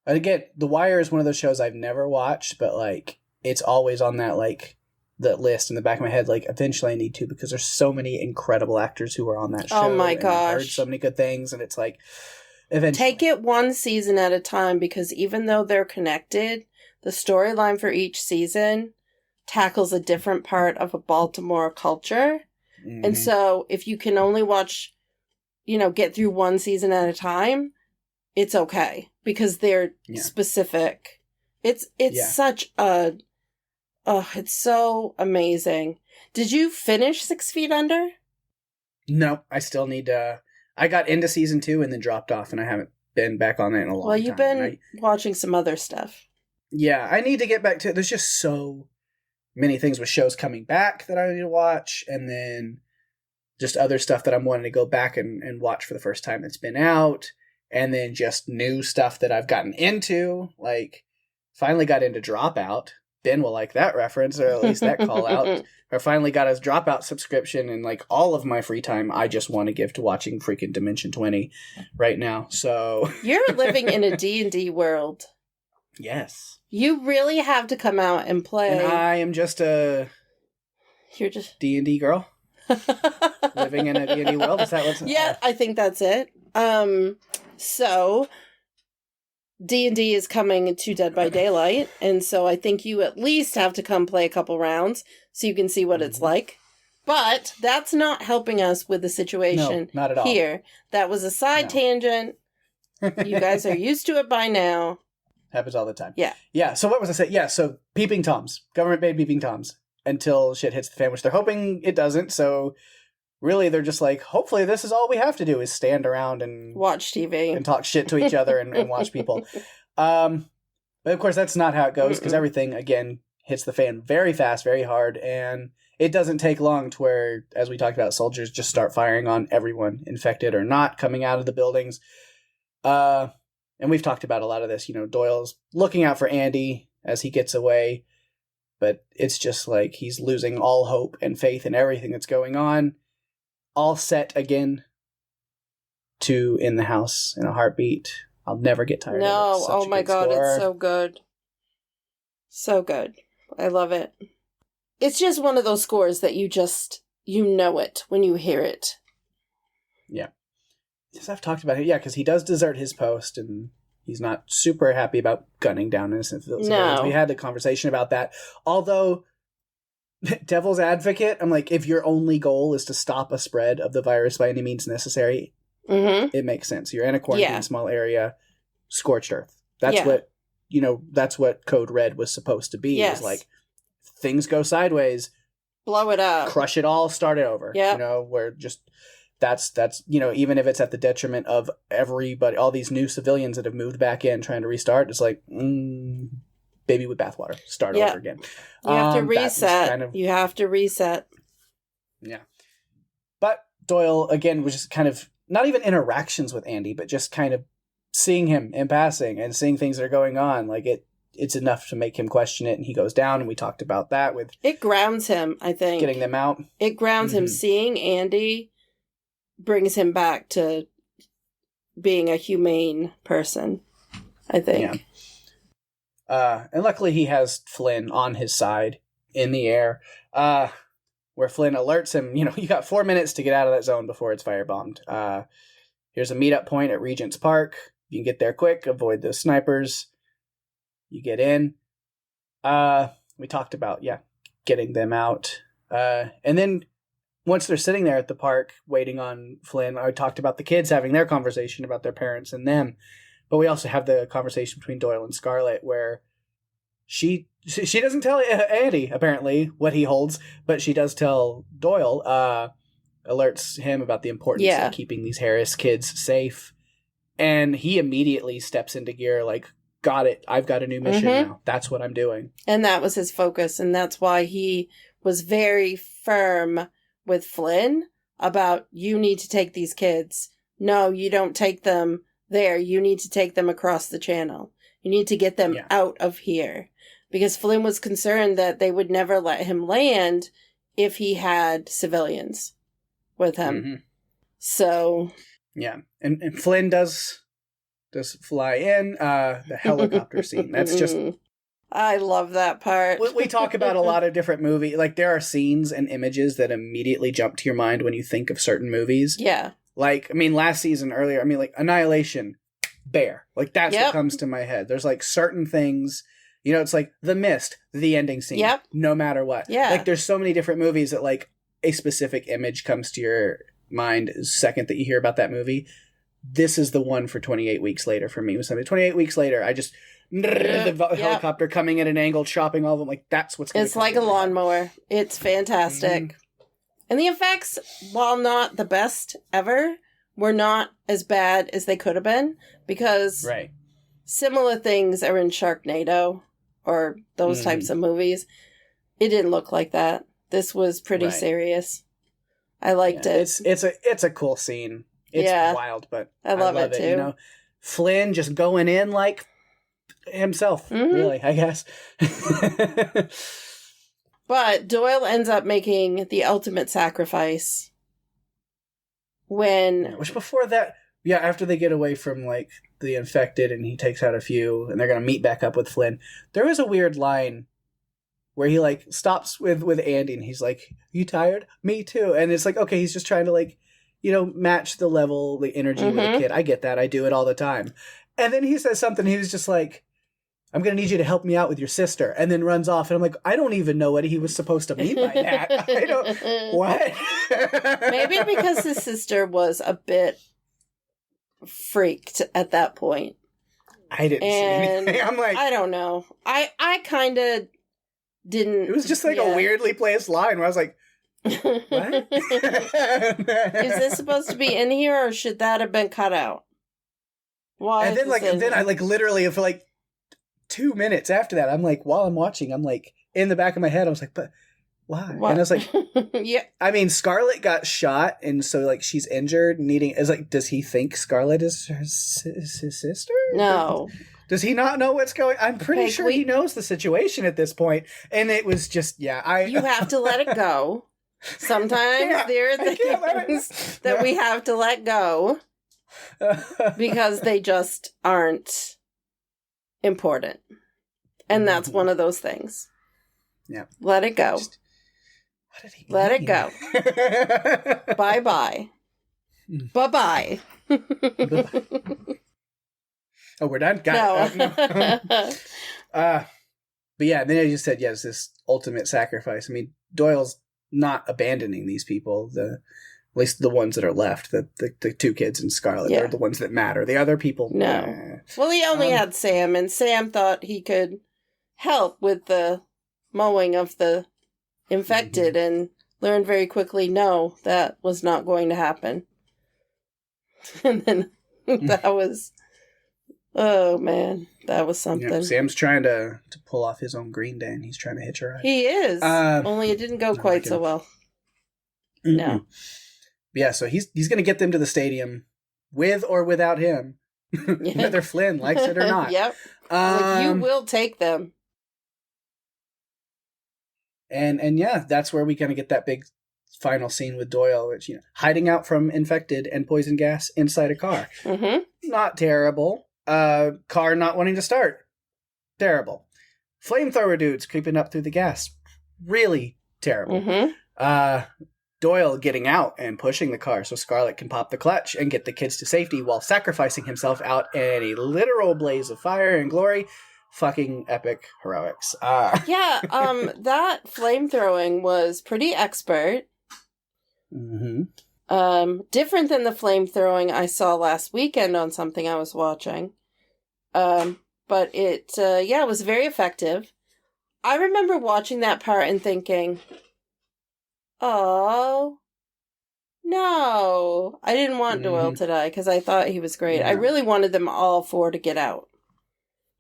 Speaker 4: again, The Wire is one of those shows I've never watched, but, like, it's always on that, like, the list in the back of my head, like, eventually I need to, because there's so many incredible actors who are on that show.
Speaker 3: Oh my
Speaker 4: and I've heard
Speaker 3: gosh.
Speaker 4: so many good things, and it's like, eventually.
Speaker 3: Take it one season at a time, because even though they're connected, the storyline for each season tackles a different part of a Baltimore culture.
Speaker 4: Mhm.
Speaker 3: And so if you can only watch, get through one season at a time, it's okay, because they're specific. It's such a, it's so amazing. Did you finish 6 Feet Under?
Speaker 4: No, I still need to. I got into season 2 and then dropped off, and I haven't been back on it in a long time.
Speaker 3: Well, you've been watching some other stuff.
Speaker 4: Yeah, I need to get back to it. There's just so many things with shows coming back that I need to watch, and then just other stuff that I'm wanting to go back and watch for the first time that's been out, and then just new stuff that I've gotten into, like finally got into Dropout. Ben will like that reference, or at least that call out. I finally got his Dropout subscription, and like all of my free time I just want to give to watching freaking Dimension 20 right now. So
Speaker 3: You're living in a D&D world.
Speaker 4: Yes.
Speaker 3: You really have to come out and play.
Speaker 4: And I am just a
Speaker 3: You're just
Speaker 4: D&D girl living in a D&D world. Is that what's
Speaker 3: Yeah, I think that's it. So D&D is coming to Dead by Daylight, and so I think you at least have to come play a couple rounds so you can see what it's like. But that's not helping us with the situation
Speaker 4: not at all.
Speaker 3: here. That was a side tangent. You guys are used to it by now.
Speaker 4: Happens all the time.
Speaker 3: Yeah.
Speaker 4: Yeah, so what was I saying? Yeah, so peeping Toms. Government-paid peeping Toms. Until shit hits the fan, which they're hoping it doesn't, so really they're just like, hopefully this is all we have to do is stand around and
Speaker 3: watch TV.
Speaker 4: And talk shit to each other and watch people. But of course that's not how it goes, because everything, again, hits the fan very fast, very hard, and it doesn't take long to where, as we talked about, soldiers just start firing on everyone, infected or not, coming out of the buildings. And we've talked about a lot of this. Doyle's looking out for Andy as he gets away, but it's just like he's losing all hope and faith in everything that's going on. All set again to In the House in a Heartbeat. I'll never get tired of it.
Speaker 3: No,
Speaker 4: Such
Speaker 3: oh
Speaker 4: a
Speaker 3: my
Speaker 4: good
Speaker 3: god,
Speaker 4: score.
Speaker 3: it's so good. So good. I love it. It's just one of those scores that you know it when you hear it.
Speaker 4: Yeah. Yes, I've talked about it. Yeah, because he does desert his post, and he's not super happy about gunning down innocent civilians.
Speaker 3: No.
Speaker 4: We had a conversation about that. Although, devil's advocate, I'm like, if your only goal is to stop a spread of the virus by any means necessary, it makes sense. You're in a quarantine small area, scorched earth. That's what, that's what Code Red was supposed to be.
Speaker 3: Yes.
Speaker 4: Is like, things go sideways,
Speaker 3: blow it up,
Speaker 4: crush it all, start it over.
Speaker 3: Yeah.
Speaker 4: Where just... That's even if it's at the detriment of everybody, all these new civilians that have moved back in trying to restart, it's like, baby with bathwater, start over again.
Speaker 3: You have to reset. You have to reset.
Speaker 4: Yeah. But Doyle, again, was just kind of, not even interactions with Andy, but just kind of seeing him in passing and seeing things that are going on. Like, it's enough to make him question it, and he goes down, and we talked about that with...
Speaker 3: It grounds him, I think.
Speaker 4: Getting them out.
Speaker 3: It grounds him. Seeing Andy brings him back to being a humane person, I think.
Speaker 4: Yeah. And luckily he has Flynn on his side in the air, where Flynn alerts him, you got 4 minutes to get out of that zone before it's firebombed. Here's a meetup point at Regent's Park. You can get there quick, avoid those snipers. You get in. We talked about, getting them out. And then once they're sitting there at the park waiting on Flynn, I talked about the kids having their conversation about their parents and them. But we also have the conversation between Doyle and Scarlett where she doesn't tell Andy, apparently, what he holds, but she does tell Doyle, alerts him about the importance of keeping these Harris kids safe. And he immediately steps into gear like, got it. I've got a new mission now. That's what I'm doing.
Speaker 3: And that was his focus. And that's why he was very firm with Flynn about, you need to take these kids. No, you don't take them there. You need to take them across the channel. You need to get them out of here. because Flynn was concerned that they would never let him land if he had civilians with him.
Speaker 4: Mm-hmm.
Speaker 3: So
Speaker 4: yeah, and Flynn does fly in the helicopter scene. That's just.
Speaker 3: I love that part.
Speaker 4: We talk about a lot of different movies. Like, there are scenes and images that immediately jump to your mind when you think of certain movies.
Speaker 3: Yeah.
Speaker 4: Like, I mean, last season, earlier, I mean, like, Annihilation, Bear. Like, that's what comes to my head. There's, like, certain things, you know, it's like The Mist, the ending scene.
Speaker 3: Yep.
Speaker 4: No matter what.
Speaker 3: Yeah.
Speaker 4: Like, there's so many different movies that, like, a specific image comes to your mind the second that you hear about that movie. This is the one for 28 Weeks Later for me. It was something 28 Weeks Later, I just... the helicopter coming at an angle, chopping all of them. Like, that's what's going to
Speaker 3: It's like a lawnmower. It's fantastic.
Speaker 4: Mm-hmm.
Speaker 3: And the effects, while not the best ever, were not as bad as they could have been, because similar things are in Sharknado or those types of movies. It didn't look like that. This was pretty serious. I liked it.
Speaker 4: It's a cool scene. It's wild, but
Speaker 3: I love it too.
Speaker 4: You know, Flynn just going in like himself, really, I guess.
Speaker 3: But Doyle ends up making the ultimate sacrifice which
Speaker 4: before that, after they get away from, like, the infected and he takes out a few and they're going to meet back up with Flynn, there was a weird line where he, like, stops with Andy and he's like, "You tired? Me too." And it's like, okay, he's just trying to, like, you know, match the level, the energy with a kid. I get that. I do it all the time. And then he says something, he was just like, "I'm going to need you to help me out with your sister," and then runs off. And I'm like, I don't even know what he was supposed to mean by that. I don't, what?
Speaker 3: Maybe because his sister was a bit freaked at that point.
Speaker 4: I didn't see anything. I'm like,
Speaker 3: I don't know. I kind of didn't.
Speaker 4: It was just like a weirdly placed line where I was like, what?
Speaker 3: Is this supposed to be in here, or should that have been cut out? Why?
Speaker 4: And then I like literally for like 2 minutes after that, I'm like, while I'm watching, I'm like, in the back of my head, I was like, but why? And I was like,
Speaker 3: yeah.
Speaker 4: I mean, Scarlett got shot, and so, like, she's injured, does he think Scarlett is his sister?
Speaker 3: No.
Speaker 4: Does he not know what's going on? I'm pretty sure he knows the situation at this point. And it was just, you
Speaker 3: have to let it go. Sometimes there are things that we have to let go because they just aren't important. And that's one of those things.
Speaker 4: Yeah.
Speaker 3: Let it go.
Speaker 4: What did he
Speaker 3: Let
Speaker 4: mean?
Speaker 3: it go. Bye-bye. Bye-bye.
Speaker 4: Oh, we're done? Got it. No. But yeah, then I just said, yes, this ultimate sacrifice. I mean, Doyle's not abandoning these people. At least the ones that are left, the two kids and Scarlett, they're the ones that matter. The other people,
Speaker 3: no. Well, he only had Sam, and Sam thought he could help with the mowing of the infected, and learned very quickly, no, that was not going to happen. And then that was, oh man, that was something.
Speaker 4: Yeah, Sam's trying to pull off his own Green Day, and he's trying to hitch a ride.
Speaker 3: He is, only it didn't go quite so well. No.
Speaker 4: Yeah, so he's going to get them to the stadium with or without him, whether Flynn likes it or not.
Speaker 3: Yep. Like, you will take them.
Speaker 4: And yeah, that's where we kind of get that big final scene with Doyle, which, hiding out from infected and poison gas inside a car.
Speaker 3: Mm-hmm.
Speaker 4: Not terrible. Car not wanting to start. Terrible. Flamethrower dudes creeping up through the gas. Really terrible.
Speaker 3: Mm-hmm.
Speaker 4: Doyle getting out and pushing the car so Scarlett can pop the clutch and get the kids to safety while sacrificing himself out in a literal blaze of fire and glory. Fucking epic heroics.
Speaker 3: Yeah, that flamethrowing was pretty expert.
Speaker 4: Mm-hmm.
Speaker 3: Different than the flamethrowing I saw last weekend on something I was watching. But it was very effective. I remember watching that part and thinking, oh, no. I didn't want Doyle to die because I thought he was great.
Speaker 4: Yeah.
Speaker 3: I really wanted them all four to get out.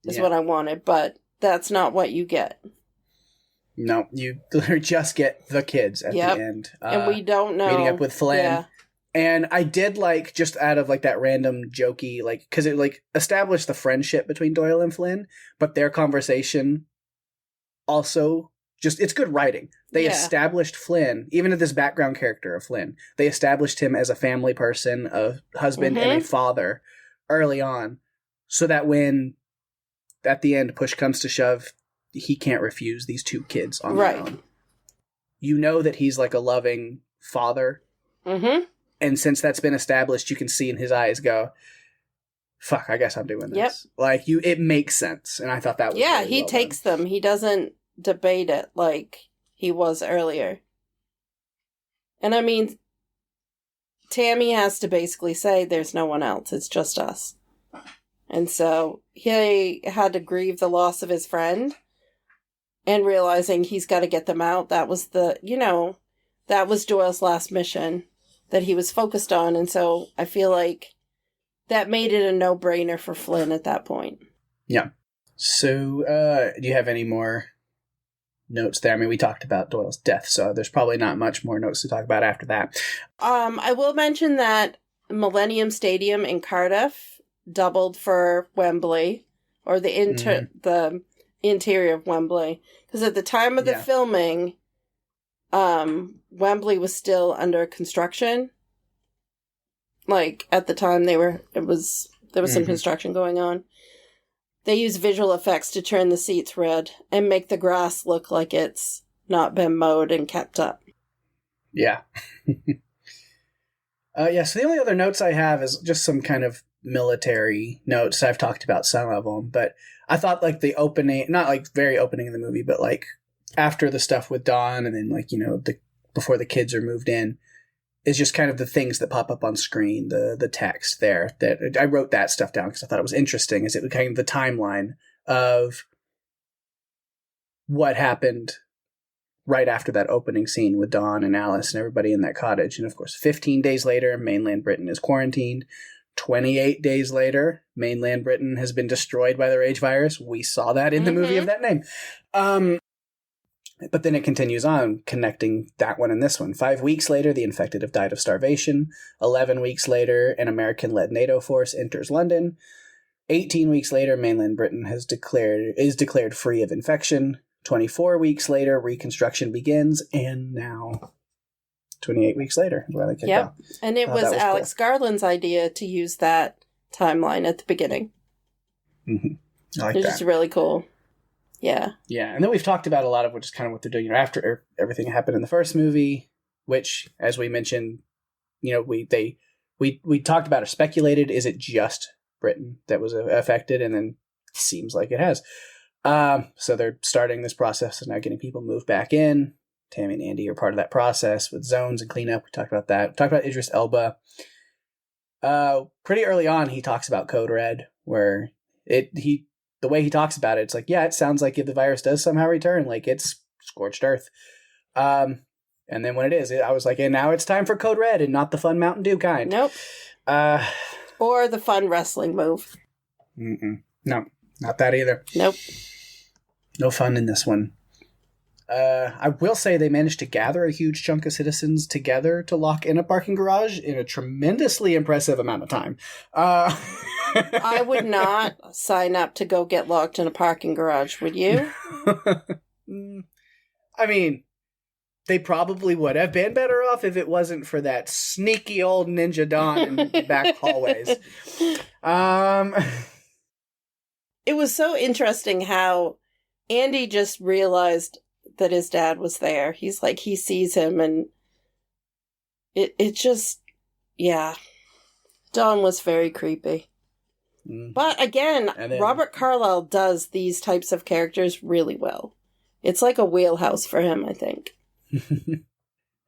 Speaker 3: Is what I wanted, but that's not what you get.
Speaker 4: No, you just get the kids at the end.
Speaker 3: And we don't know.
Speaker 4: Meeting up with Flynn.
Speaker 3: Yeah.
Speaker 4: And I did like, just out of like that random jokey, like, because it like established the friendship between Doyle and Flynn, but their conversation also just, it's good writing. They established Flynn, even at this background character of Flynn, they established him as a family person, a husband and a father early on, so that when at the end push comes to shove, he can't refuse these 2 kids on their own. You know that he's like a loving father. And since that's been established, you can see in his eyes go, fuck, I guess I'm doing this. Like, it makes sense. And I thought that was really
Speaker 3: he takes them. He doesn't debate it like he was earlier. And I mean, Tammy has to basically say there's no one else. It's just us. And so he had to grieve the loss of his friend and realizing he's got to get them out. That was that was Doyle's last mission that he was focused on. And so I feel like that made it a no-brainer for Flynn at that point.
Speaker 4: Yeah. So, do you have any more notes there? I mean, we talked about Doyle's death, so there's probably not much more notes to talk about after that.
Speaker 3: I will mention that Millennium Stadium in Cardiff doubled for Wembley, or the interior of Wembley, because at the time of the filming, Wembley was still under construction. Like, at the time there was some construction going on. They use visual effects to turn the seats red and make the grass look like it's not been mowed and kept up.
Speaker 4: Yeah. So the only other notes I have is just some kind of military notes. I've talked about some of them, but I thought like the opening, not like very opening of the movie, but like after the stuff with Dawn and then like, before the kids are moved in, is just kind of the things that pop up on screen, the text there. That I wrote that stuff down because I thought it was interesting. Is it kind of the timeline of what happened right after that opening scene with Dawn and Alice and everybody in that cottage. And of course, 15 days later, mainland Britain is quarantined. 28 days later, mainland Britain has been destroyed by the rage virus. We saw that in the movie of that name. But then it continues on, connecting that one and this one. 5 weeks later, the infected have died of starvation. 11 weeks later, an American-led NATO force enters London. 18 weeks later, mainland Britain is declared free of infection. 24 weeks later, reconstruction begins. And now, 28 weeks later, is where they kicked off.
Speaker 3: And it was Alex Garland's idea to use that timeline at the beginning.
Speaker 4: I like
Speaker 3: Which
Speaker 4: that.
Speaker 3: is really cool. Yeah.
Speaker 4: Yeah, and then we've talked about a lot of which is kind of what they're doing after everything happened in the first movie, which, as we mentioned, we talked about or speculated, is it just Britain that was affected? And then it seems like it has. So they're starting this process of now getting people moved back in. Tammy and Andy are part of that process with zones and cleanup. We talked about that. We talked about Idris Elba. Pretty early on, he talks about Code Red, where the way he talks about it, it's like, yeah, it sounds like if the virus does somehow return, like it's scorched earth. And then when it is, I was like, and now it's time for Code Red and not the fun Mountain Dew kind.
Speaker 3: Nope. Or the fun wrestling move.
Speaker 4: No, not that either.
Speaker 3: Nope.
Speaker 4: No fun in this one. I will say they managed to gather a huge chunk of citizens together to lock in a parking garage in a tremendously impressive amount of time.
Speaker 3: I would not sign up to go get locked in a parking garage, would you?
Speaker 4: I mean, they probably would have been better off if it wasn't for that sneaky old Ninja Don in the back hallways.
Speaker 3: It was so interesting how Andy just realized that his dad was there. He's like, he sees him and it just, yeah. Don was very creepy. But again, Robert Carlyle does these types of characters really well. It's like a wheelhouse for him, I think.
Speaker 4: And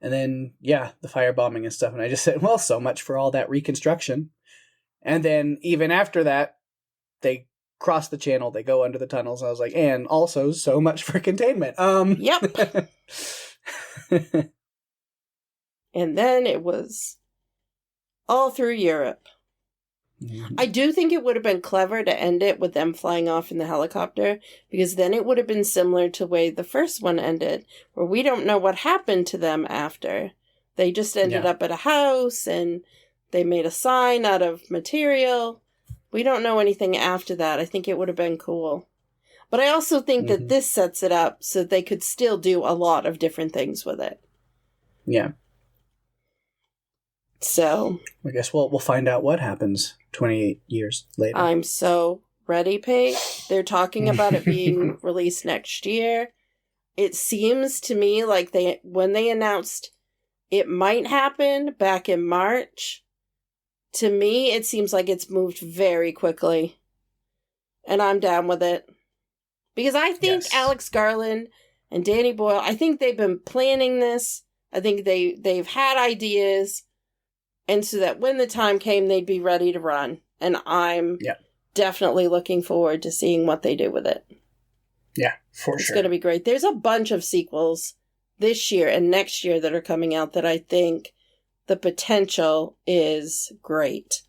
Speaker 4: then, yeah, the firebombing and stuff. And I just said, well, so much for all that reconstruction. And then even after that, they cross the channel, they go under the tunnels. I was like, and also so much for containment.
Speaker 3: Yep. And then it was all through Europe. I do think it would have been clever to end it with them flying off in the helicopter, because then it would have been similar to the way the first one ended, where we don't know what happened to them after. They just ended up at a house, and they made a sign out of material. We don't know anything after that. I think it would have been cool. But I also think that this sets it up so they could still do a lot of different things with it.
Speaker 4: Yeah.
Speaker 3: So
Speaker 4: I guess we'll find out what happens 28 years later.
Speaker 3: I'm so ready, Pake. They're talking about it being released next year. It seems to me like when they announced it might happen back in March, to me it seems like it's moved very quickly. And I'm down with it. Because I think Alex Garland and Danny Boyle, I think they've been planning this. I think they've had ideas. And so that when the time came, they'd be ready to run. And I'm definitely looking forward to seeing what they do with it.
Speaker 4: Yeah, for
Speaker 3: It's
Speaker 4: sure.
Speaker 3: going to be great. There's a bunch of sequels this year and next year that are coming out that I think the potential is great.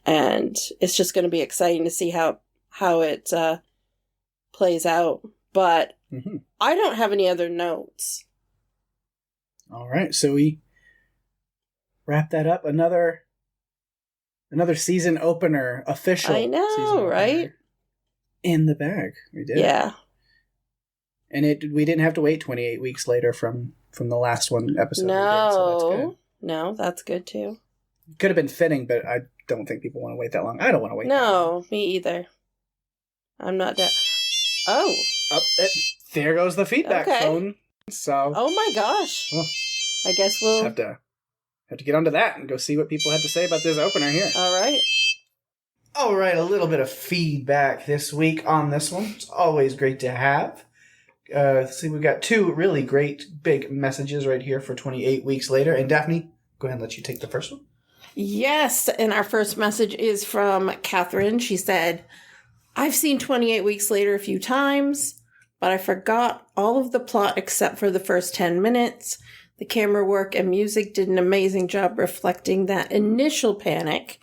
Speaker 3: And it's just going to be exciting to see how it plays out. But I don't have any other notes.
Speaker 4: All right, so we wrap that up. Another season opener, official.
Speaker 3: I know, right?
Speaker 4: In the bag. We did.
Speaker 3: Yeah.
Speaker 4: And we didn't have to wait 28 weeks later from the last episode.
Speaker 3: No.
Speaker 4: We did, so that's good.
Speaker 3: No, that's good too.
Speaker 4: Could have been fitting, but I don't think people want to wait that long. I don't want to wait that long.
Speaker 3: No, me either. I'm not down. Oh.
Speaker 4: There goes the feedback phone. So.
Speaker 3: Oh my gosh.
Speaker 4: Well,
Speaker 3: I guess we'll
Speaker 4: have to get onto that and go see what people had to say about this opener here.
Speaker 3: All right.
Speaker 2: All right, a little bit of feedback this week on this one. It's always great to have. See, we've got two really great big messages right here for 28 weeks later. And Daphne, go ahead and let you take the first one.
Speaker 3: Yes, and our first message is from Catherine. She said, I've seen 28 Weeks Later a few times, but I forgot all of the plot except for the first 10 minutes. The camera work and music did an amazing job reflecting that initial panic.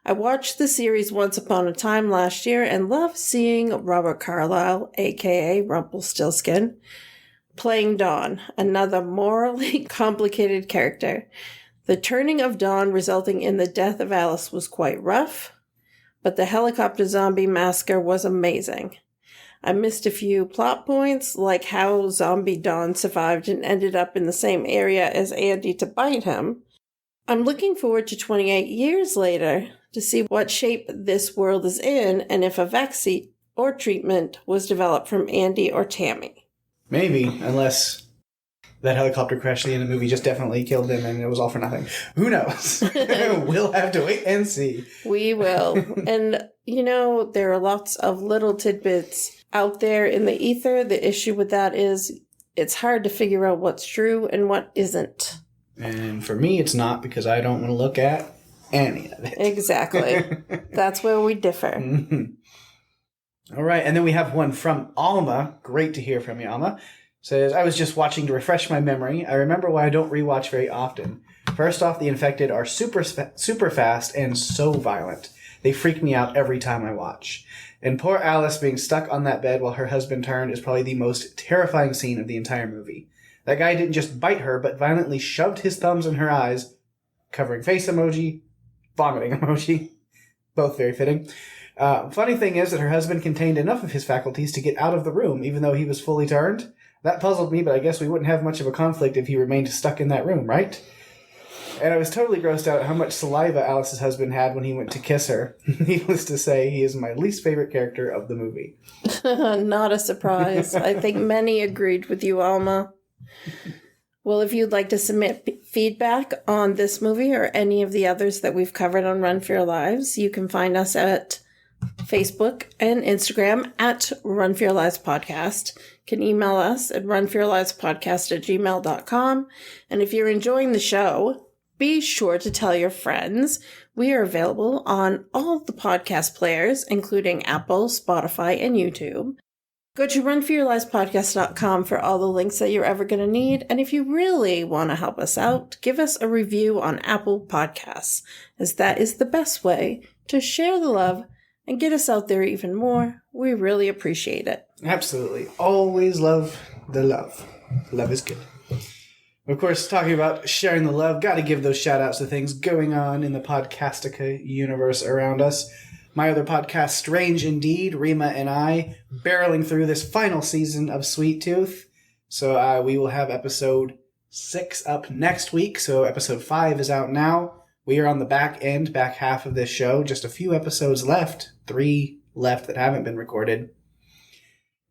Speaker 3: I watched the series once upon a time last year and loved seeing Robert Carlyle, a.k.a. Rumpelstiltskin, playing Dawn, another morally complicated character. The turning of Dawn resulting in the death of Alice was quite rough, but the helicopter zombie massacre was amazing. I missed a few plot points, like how zombie Dawn survived and ended up in the same area as Andy to bite him. I'm looking forward to 28 years later to see what shape this world is in and if a vaccine or treatment was developed from Andy or Tammy.
Speaker 2: Maybe, unless that helicopter crash at the end of the movie just definitely killed them and it was all for nothing. Who knows? We'll have to wait and see.
Speaker 3: We will. And, there are lots of little tidbits out there in the ether. The issue with that is it's hard to figure out what's true and what isn't.
Speaker 2: And for me, it's not, because I don't want to look at any of it.
Speaker 3: Exactly. That's where we differ.
Speaker 2: All right, and then we have one from Alma. Great to hear from you, Alma. Says, I was just watching to refresh my memory. I remember why I don't rewatch very often. First off, the infected are super fast and so violent. They freak me out every time I watch. And poor Alice being stuck on that bed while her husband turned is probably the most terrifying scene of the entire movie. That guy didn't just bite her, but violently shoved his thumbs in her eyes, covering face emoji, vomiting emoji. Both very fitting. Funny thing is that her husband contained enough of his faculties to get out of the room, even though he was fully turned. That puzzled me, but I guess we wouldn't have much of a conflict if he remained stuck in that room, right? And I was totally grossed out at how much saliva Alice's husband had when he went to kiss her. Needless to say, he is my least favorite character of the movie.
Speaker 3: Not a surprise. I think many agreed with you, Alma. Well, if you'd like to submit feedback on this movie or any of the others that we've covered on Run for Your Lives, you can find us at Facebook and Instagram at Run for Your Lives Podcast. You can email us at runforyourlivespodcast@gmail.com. And if you're enjoying the show, be sure to tell your friends. We are available on all the podcast players, including Apple, Spotify, and YouTube. Go to runforyourlivespodcast.com for all the links that you're ever going to need. And if you really want to help us out, give us a review on Apple Podcasts, as that is the best way to share the love and get us out there even more. We really appreciate it.
Speaker 2: Absolutely. Always love the love. Love is good. Of course, talking about sharing the love, got to give those shout outs to things going on in the Podcastica universe around us. my other podcast, Strange Indeed, Rima and I, barreling through this final season of Sweet Tooth. So we will have episode 6 up next week. So episode 5 is out now. We are on the back half of this show. Just a few episodes left. 3 left that haven't been recorded.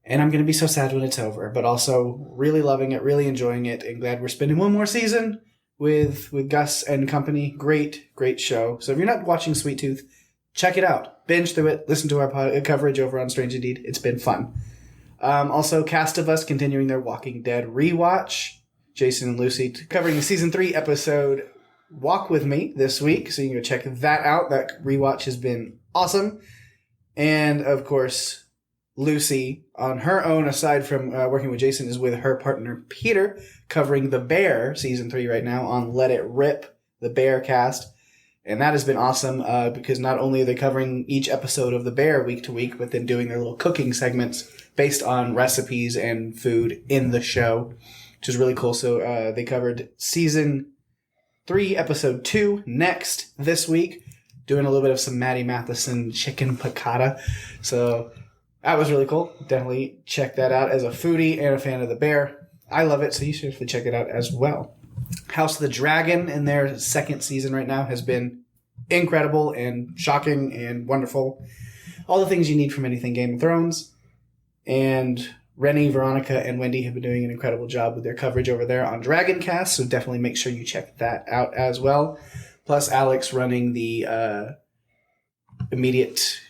Speaker 2: And I'm going to be so sad when it's over, but also really loving it, really enjoying it, and glad we're spending one more season with Gus and company. Great, great show. So if you're not watching Sweet Tooth, check it out. Binge through it. Listen to our coverage over on Strange Indeed. It's been fun. Also, Cast of Us continuing their Walking Dead rewatch. Jason and Lucy covering the season 3 episode Walk With Me this week. So you can go check that out. That rewatch has been awesome. And, of course, Lucy, on her own, aside from working with Jason, is with her partner Peter, covering The Bear, season 3 right now, on Let It Rip, the Bear cast. And that has been awesome because not only are they covering each episode of The Bear week to week, but then doing their little cooking segments based on recipes and food in the show, which is really cool. So they covered season 3, episode 2 next this week, doing a little bit of some Maddie Matheson chicken piccata. So that was really cool. Definitely check that out as a foodie and a fan of The Bear. I love it, so you should definitely check it out as well. House of the Dragon in their 2nd season right now has been incredible and shocking and wonderful. All the things you need from anything Game of Thrones. And Rennie, Veronica, and Wendy have been doing an incredible job with their coverage over there on Dragoncast, so definitely make sure you check that out as well. Plus, Alex running the immediate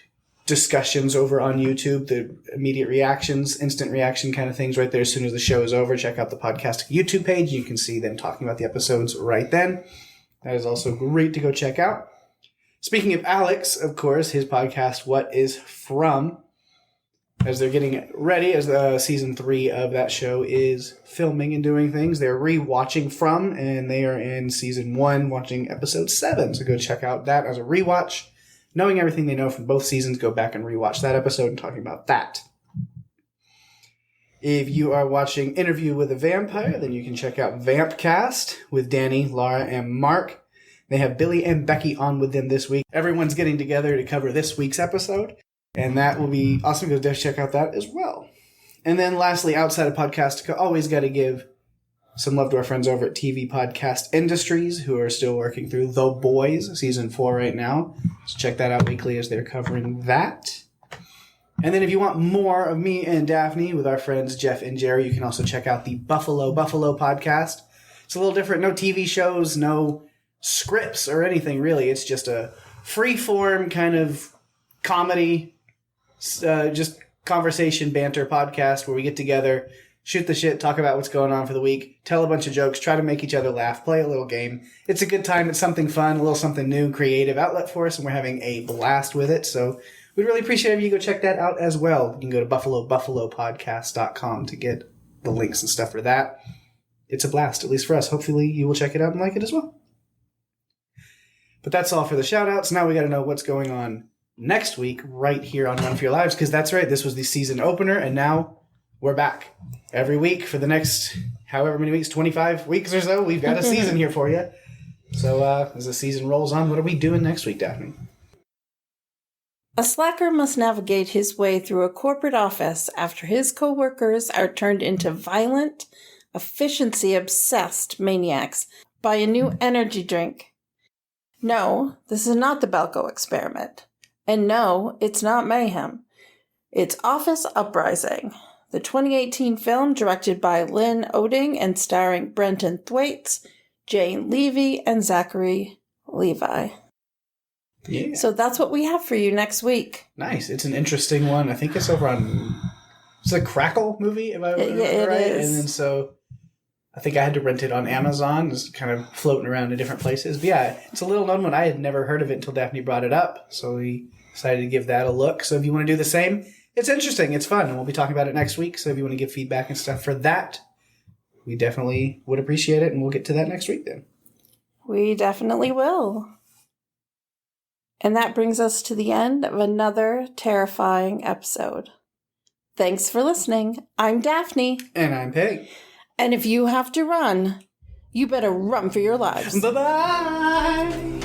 Speaker 2: discussions over on YouTube, the immediate reactions, instant reaction kind of things right there as soon as the show is over. Check out the podcast YouTube page. You can see them talking about the episodes right then. That is also great to go check out. Speaking of Alex, of course, his podcast, What Is From, as they're getting ready, as the season 3 of that show is filming and doing things. They're re-watching From, and they are in season 1, watching episode 7. So go check out that as a rewatch. Knowing everything they know from both seasons, go back and rewatch that episode and talking about that. If you are watching Interview with a Vampire, then you can check out Vampcast with Danny, Laura, and Mark. They have Billy and Becky on with them this week. Everyone's getting together to cover this week's episode, and that will be awesome. Go check out that as well. And then lastly, outside of podcast, always got to give some love to our friends over at TV Podcast Industries, who are still working through The Boys, season 4 right now. So check that out weekly as they're covering that. And then if you want more of me and Daphne with our friends Jeff and Jerry, you can also check out the Buffalo podcast. It's a little different. No TV shows, no scripts or anything, really. It's just a free-form kind of comedy, just conversation, banter podcast where we get together, shoot the shit, talk about what's going on for the week, tell a bunch of jokes, try to make each other laugh, play a little game. It's a good time. It's something fun, a little something new, creative outlet for us, and we're having a blast with it. So we'd really appreciate it if you go check that out as well. You can go to buffalopodcast.com to get the links and stuff for that. It's a blast, at least for us. Hopefully you will check it out and like it as well. But that's all for the shout-outs. Now we got to know what's going on next week right here on Run For Your Lives, because that's right, this was the season opener, and now we're back. Every week for the next however many weeks, 25 weeks or so, we've got a season here for you. So as the season rolls on, what are we doing next week, Daphne?
Speaker 3: A slacker must navigate his way through a corporate office after his co-workers are turned into violent, efficiency-obsessed maniacs by a new energy drink. No, this is not the Belko experiment. And no, it's not mayhem. It's Office Uprising, the 2018 film directed by Lynn Oding and starring Brenton Thwaites, Jane Levy, and Zachary Levi.
Speaker 2: Yeah.
Speaker 3: So that's what we have for you next week.
Speaker 2: Nice. It's an interesting one. I think it's over on... It's a Crackle movie, if I remember right.
Speaker 3: It is.
Speaker 2: And then so... I think I had to rent it on Amazon. It's kind of floating around in different places. But yeah, it's a little known one. I had never heard of it until Daphne brought it up. So we decided to give that a look. So if you want to do the same, it's interesting. It's fun. And we'll be talking about it next week. So if you want to give feedback and stuff for that, we definitely would appreciate it. And we'll get to that next week then.
Speaker 3: We definitely will. And that brings us to the end of another terrifying episode. Thanks for listening. I'm Daphne.
Speaker 2: And I'm Peg.
Speaker 3: And if you have to run, you better run for your lives.
Speaker 2: Bye-bye.